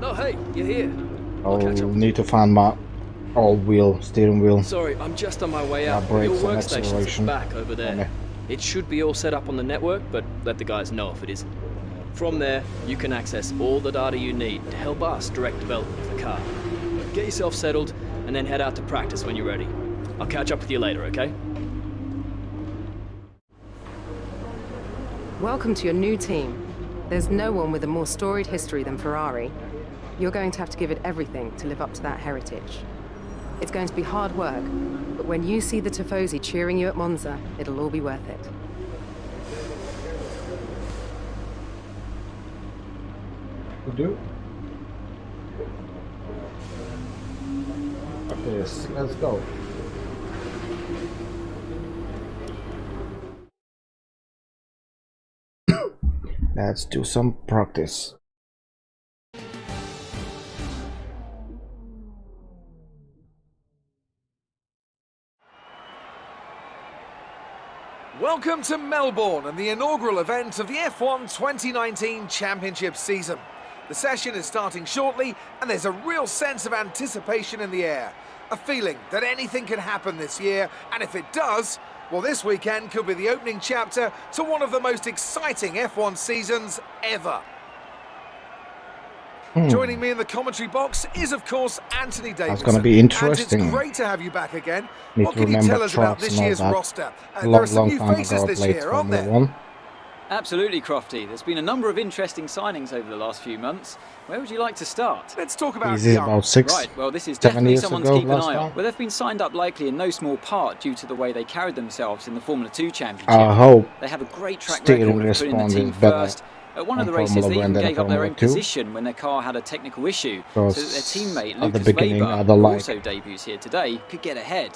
Oh, hey, you're here. I'll need to find my all-wheel steering wheel. Sorry, I'm just on my way out. Brakes Your and workstation's at the acceleration. back over there. Okay. It should be all set up on the network, but let the guys know if it isn't. From there, you can access all the data you need to help us direct development of the car. Get yourself settled, and then head out to practice when you're ready. I'll catch up with you later, okay? Welcome to your new team. There's no one with a more storied history than Ferrari. You're going to have to give it everything to live up to that heritage. It's going to be hard work, but when you see the Tifosi cheering you at Monza, it'll all be worth it. Do. Okay, let's go. Let's do some practice. Welcome to Melbourne and the inaugural event of the F1 2019 Championship season. The session is starting shortly and there's a real sense of anticipation in the air. A feeling that anything can happen this year, and if it does, well, this weekend could be the opening chapter to one of the most exciting F1 seasons ever. Joining me in the commentary box is, of course, Anthony Davidson. That's going to be interesting. And it's great to have you back again. Need What to can you tell remember us about tracks this and year's all that. roster? A There are some long new time faces ago I this played year, aren't Formula there? 1. Absolutely, Crofty. There's been a number of interesting signings over the last few months. Where would you like to start? Let's talk about Easy, young. about 6, Right, well, this is 7 definitely years someone ago to keep an last eye on. time. Well, they've been signed up likely in no small part due to the way they carried themselves in the Formula 2 Championship. I hope They have a great track steering record of putting the response team is better first. At one of on the races, Formula they 1 even than gave up their Formula own 2. position when their car had a technical issue, so that their Because teammate at the Lucas beginning, Weber, other who like- also debuts here today, could get ahead.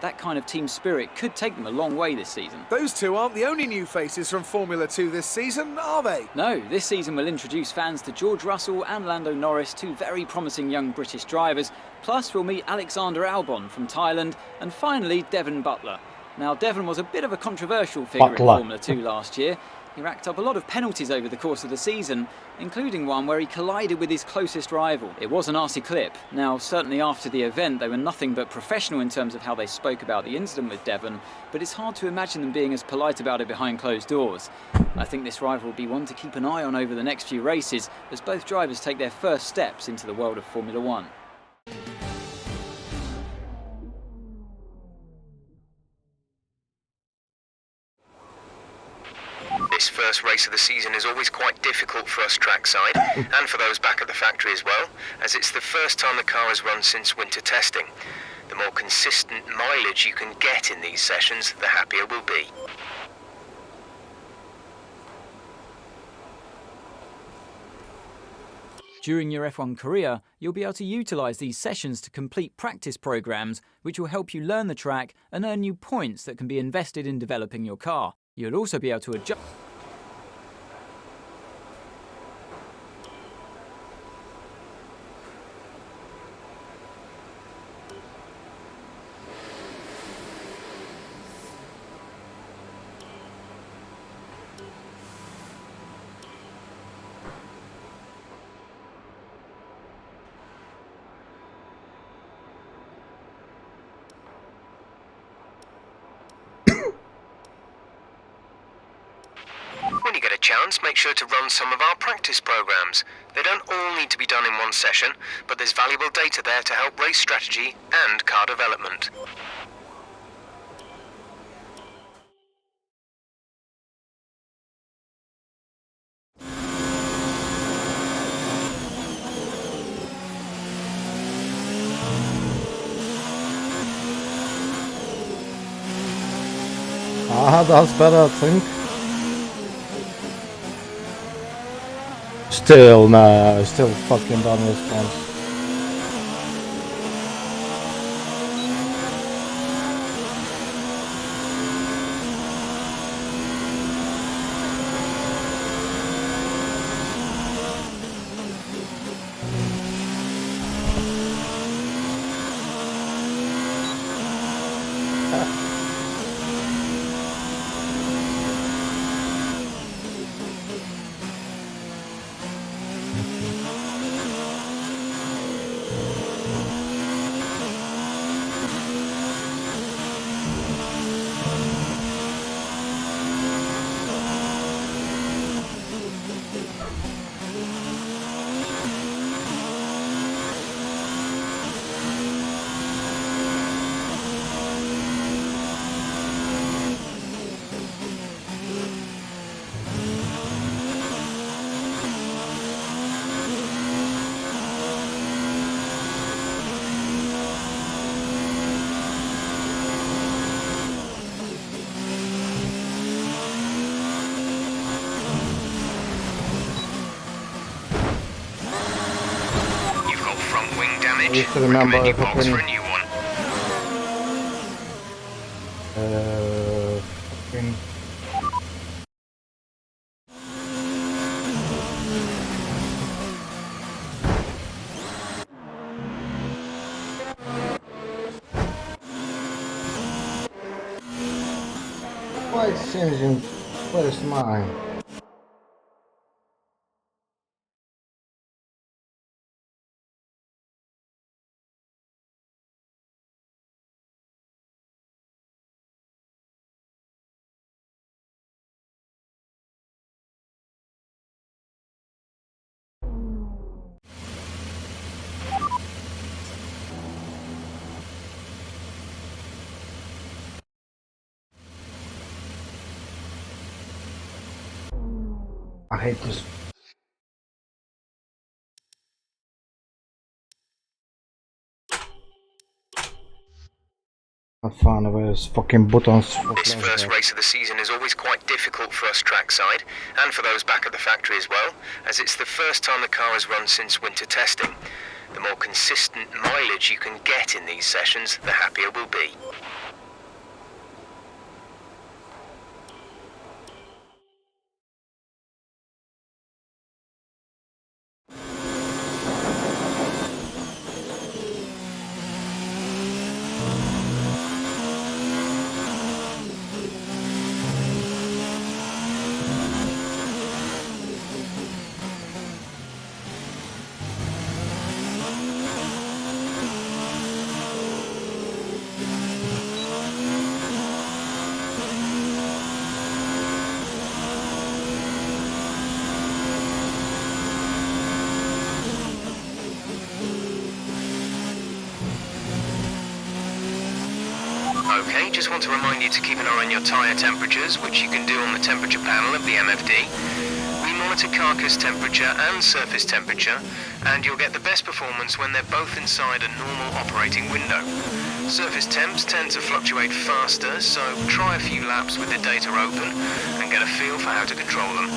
That kind of team spirit could take them a long way this season. Those two aren't the only new faces from Formula 2 this season, are they? No, this season will introduce fans to George Russell and Lando Norris, two very promising young British drivers. Plus, we'll meet Alexander Albon from Thailand, and finally, Devon Butler. Now, Devon was a bit of a controversial figure in Butler. Formula 2 last year. He racked up a lot of penalties over the course of the season, including one where he collided with his closest rival. It was a nasty clip. Now, certainly after the event, they were nothing but professional in terms of how they spoke about the incident with Devon, but it's hard to imagine them being as polite about it behind closed doors. I think this rival will be one to keep an eye on over the next few races, as both drivers take their first steps into the world of Formula 1. This first race of the season is always quite difficult for us trackside, and for those back at the factory as well, as it's the first time the car has run since winter testing. The more consistent mileage you can get in these sessions, the happier we'll be. During your F1 career, you'll be able to utilise these sessions to complete practice programmes, which will help you learn the track and earn you points that can be invested in developing your car. You'll also be able to adjust. When you get a chance, make sure to run some of our practice programs. They don't all need to be done in one session, but there's valuable data there to help race strategy and car development. Ah, that's better, I think. Still, no, still fucking done response. damage. used to remember Recommend you if I box for a can... new one. Fucking... Why is changing? Where's mine? I hate this. I found where there's fucking buttons for This first race of the season is always quite difficult for us trackside, and for those back at the factory as well, as it's the first time the car has run since winter testing. The more consistent mileage you can get in these sessions, the happier we'll be. Okay, just want to remind you to keep an eye on your tyre temperatures, which you can do on the temperature panel of the MFD. We monitor carcass temperature and surface temperature, and you'll get the best performance when they're both inside a normal operating window. Surface temps tend to fluctuate faster, so try a few laps with the data open and get a feel for how to control them.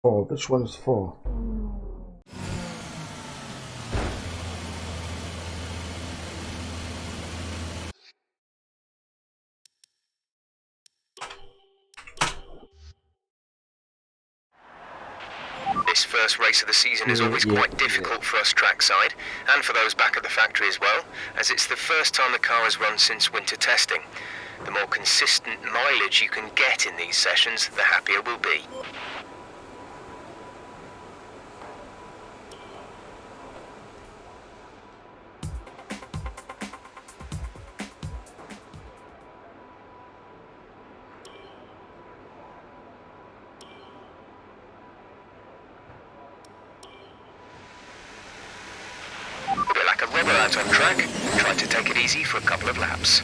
Four. Which one is four? This first race of the season is always quite difficult for us trackside, and for those back at the factory as well, as it's the first time the car has run since winter testing. The more consistent mileage you can get in these sessions, the happier we'll be. A bit like a rubber out on track, try to take it easy for a couple of laps.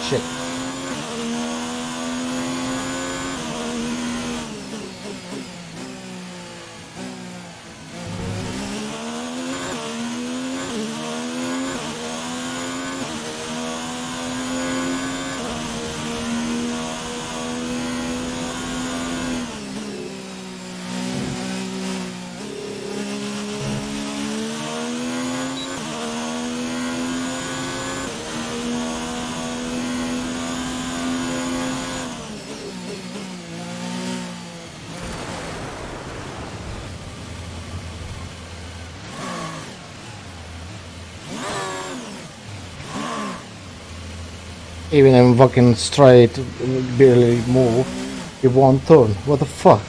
Shit. Even I'm fucking straight, barely move. You won't turn. What the fuck?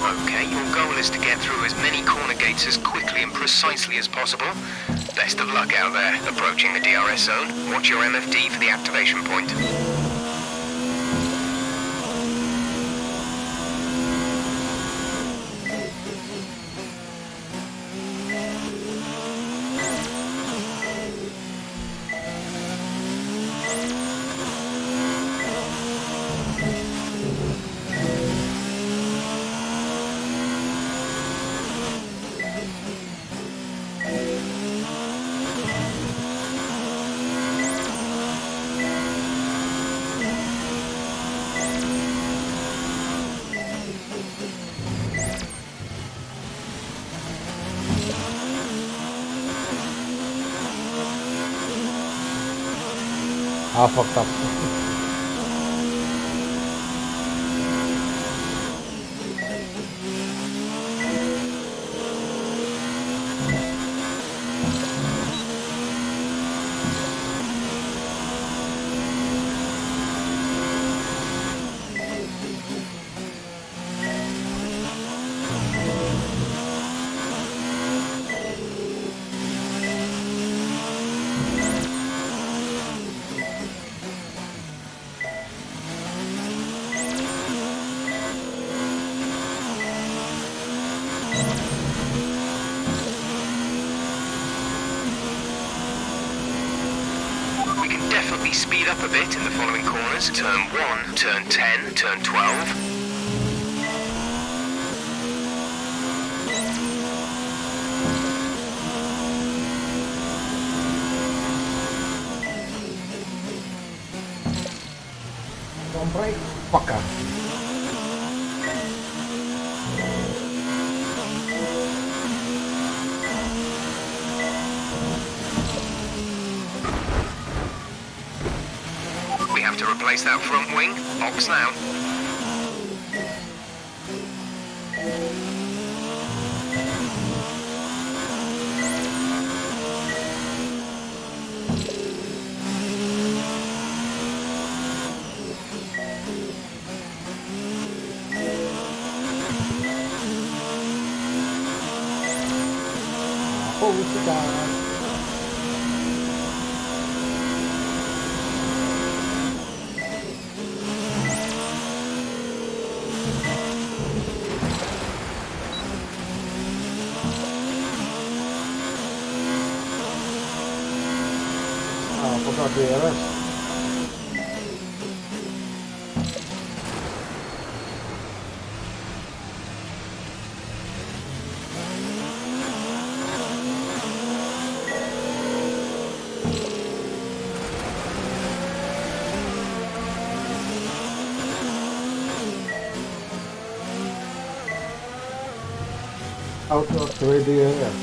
Okay, your goal is to get through as many corner gates as quickly and precisely as possible. Best of luck out there. Approaching the DRS zone. Watch your MFD for the activation point. I fucked up. Definitely speed up a bit in the following corners. Turn 1, turn 10, turn 12. Don't break, fucker. We have to replace that front wing. Box now. Oh, God. I forgot the DRS. How to activate the DRS?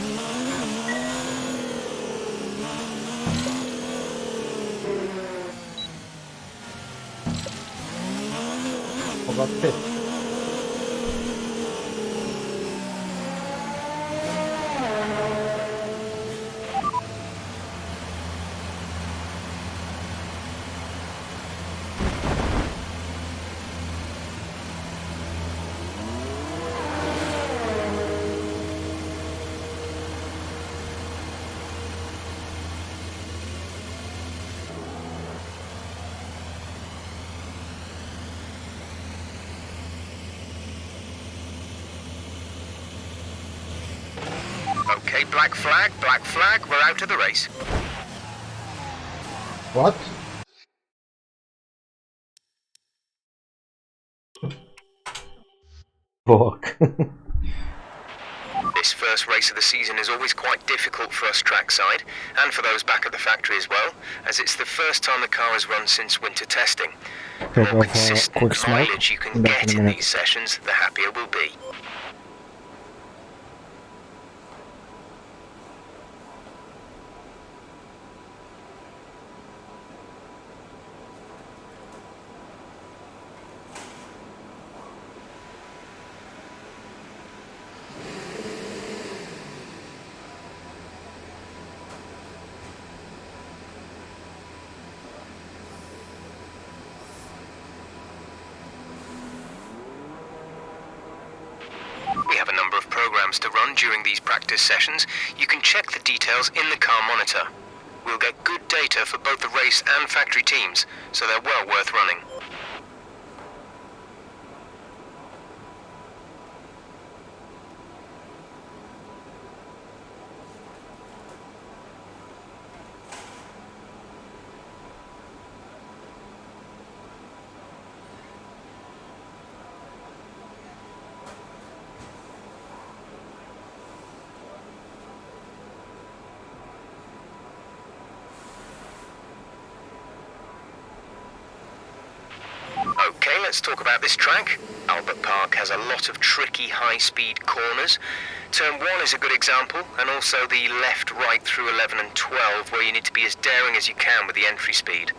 Forgot pit. Okay, black flag, we're out of the race. What? Fuck. This first race of the season is always quite difficult for us trackside, and for those back at the factory as well, as it's the first time the car has run since winter testing. The Okay, more go for a quick consistent smoke. mileage you can Back in get a in minute. these sessions, the happier we'll be. We have a number of programs to run during these practice sessions. You can check the details in the car monitor. We'll get good data for both the race and factory teams, so they're well worth running. Okay, let's talk about this track. Albert Park has a lot of tricky high-speed corners. Turn 1 is a good example, and also the left-right through 11 and 12, where you need to be as daring as you can with the entry speed.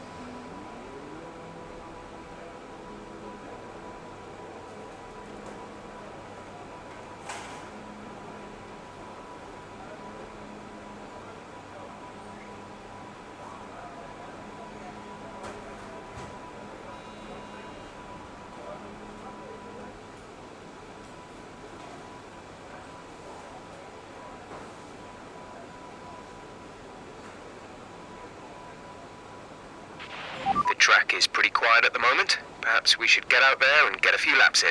The track is pretty quiet at the moment. Perhaps we should get out there and get a few laps in.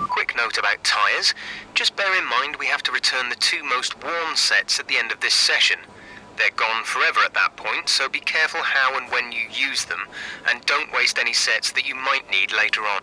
Quick note about tyres. Just bear in mind we have to return the 2 most worn sets at the end of this session. They're gone forever at that point, so be careful how and when you use them, and don't waste any sets that you might need later on.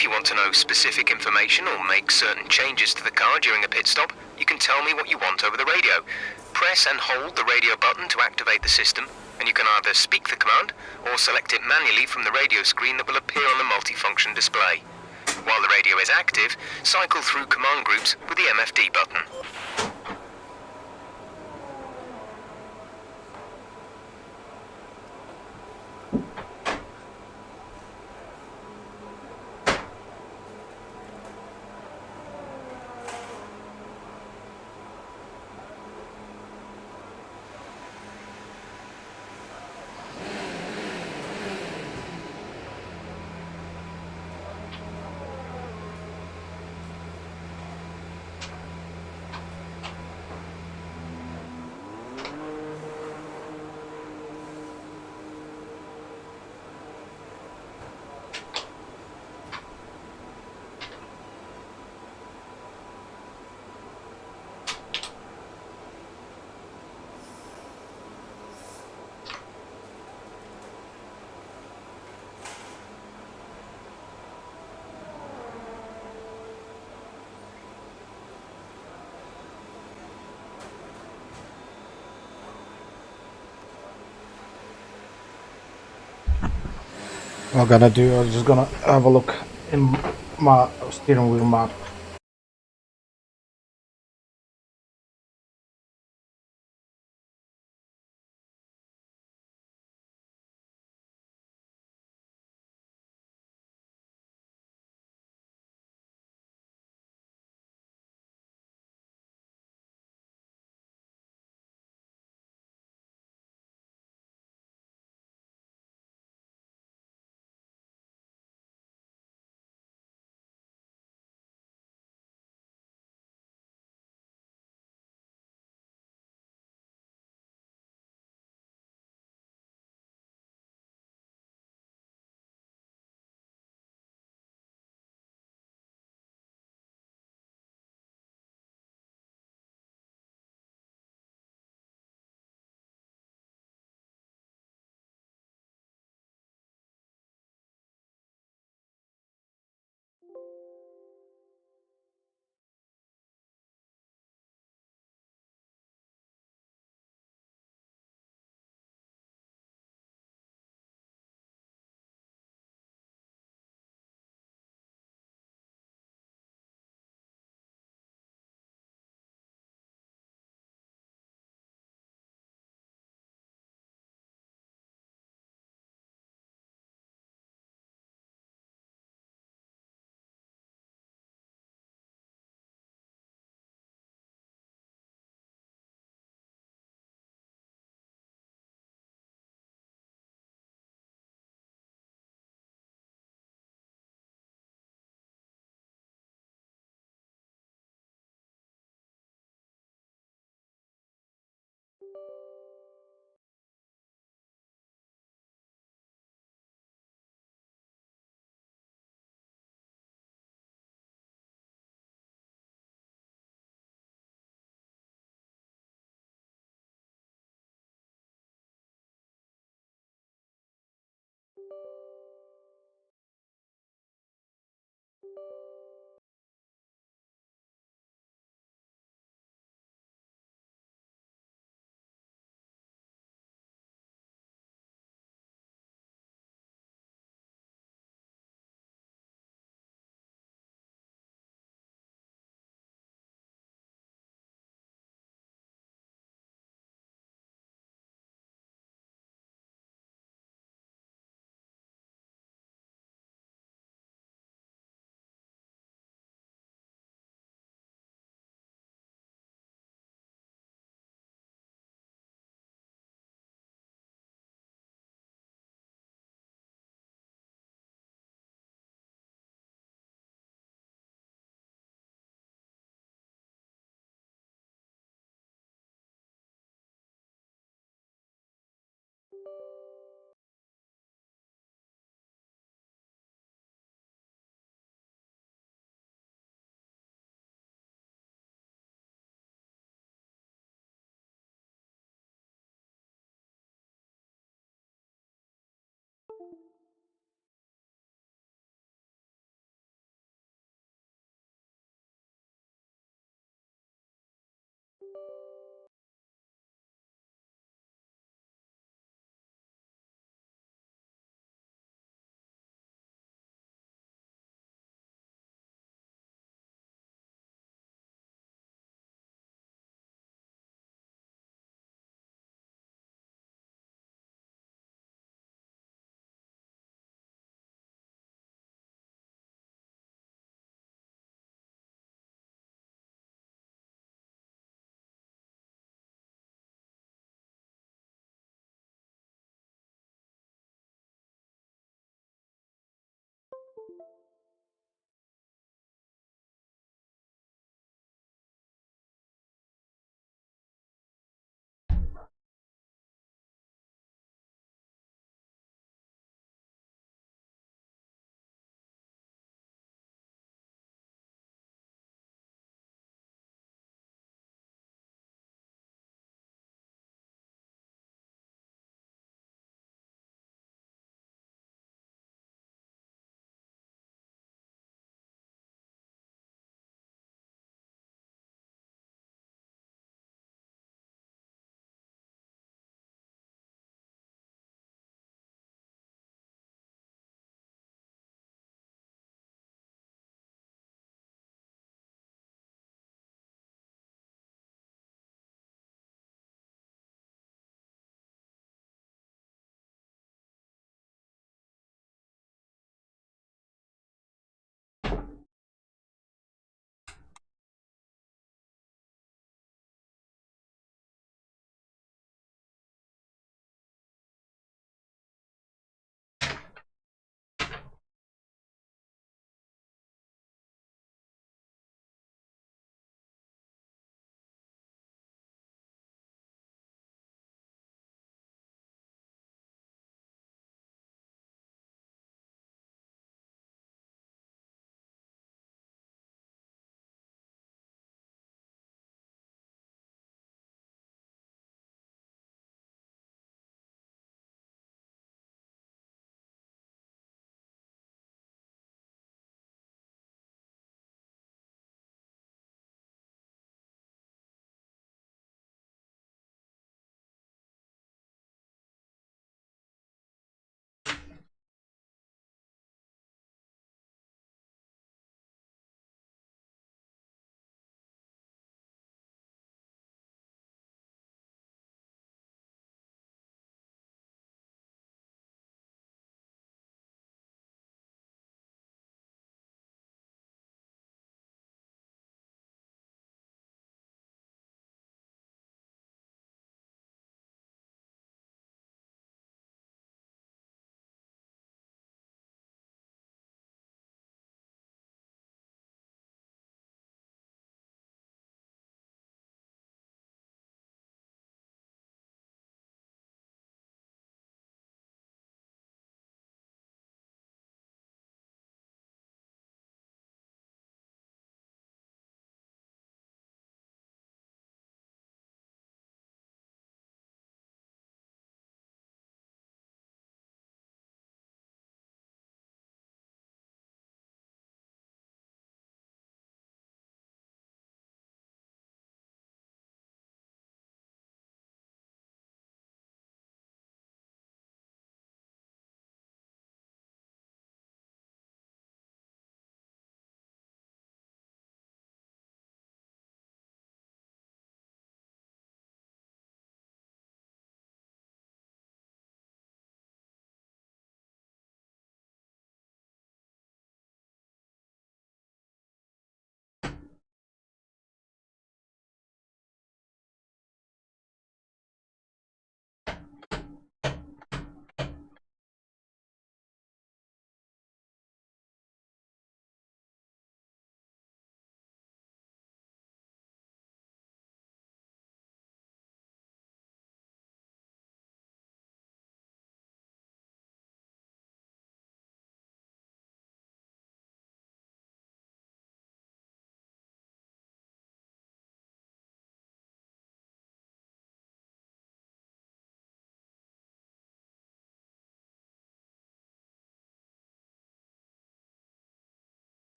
If you want to know specific information or make certain changes to the car during a pit stop, you can tell me what you want over the radio. Press and hold the radio button to activate the system, and you can either speak the command or select it manually from the radio screen that will appear on the multifunction display. While the radio is active, cycle through command groups with the MFD button. What I'm gonna do, I'm just gonna have a look in my steering wheel map.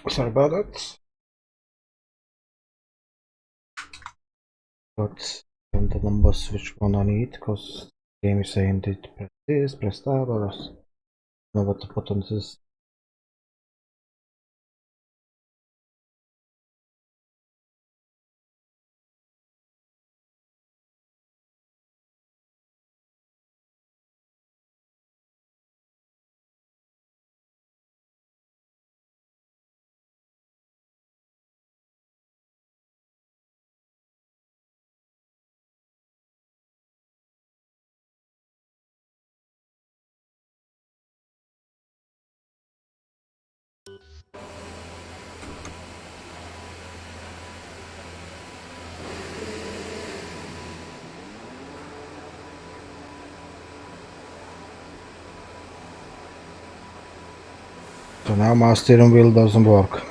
Sorry about that. Got the numbers which one I need, because the game is saying that press this, press that, or else know what to put on this. So now my steering wheel doesn't work.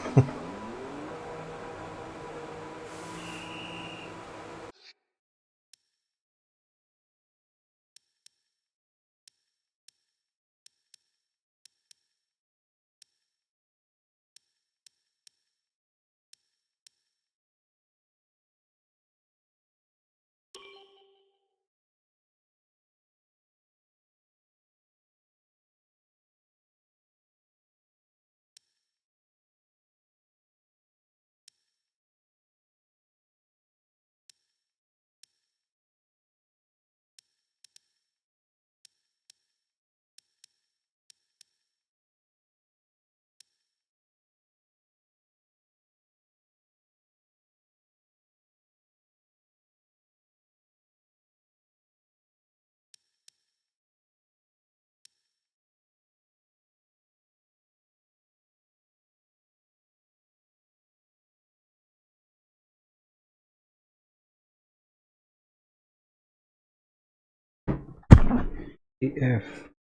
EF.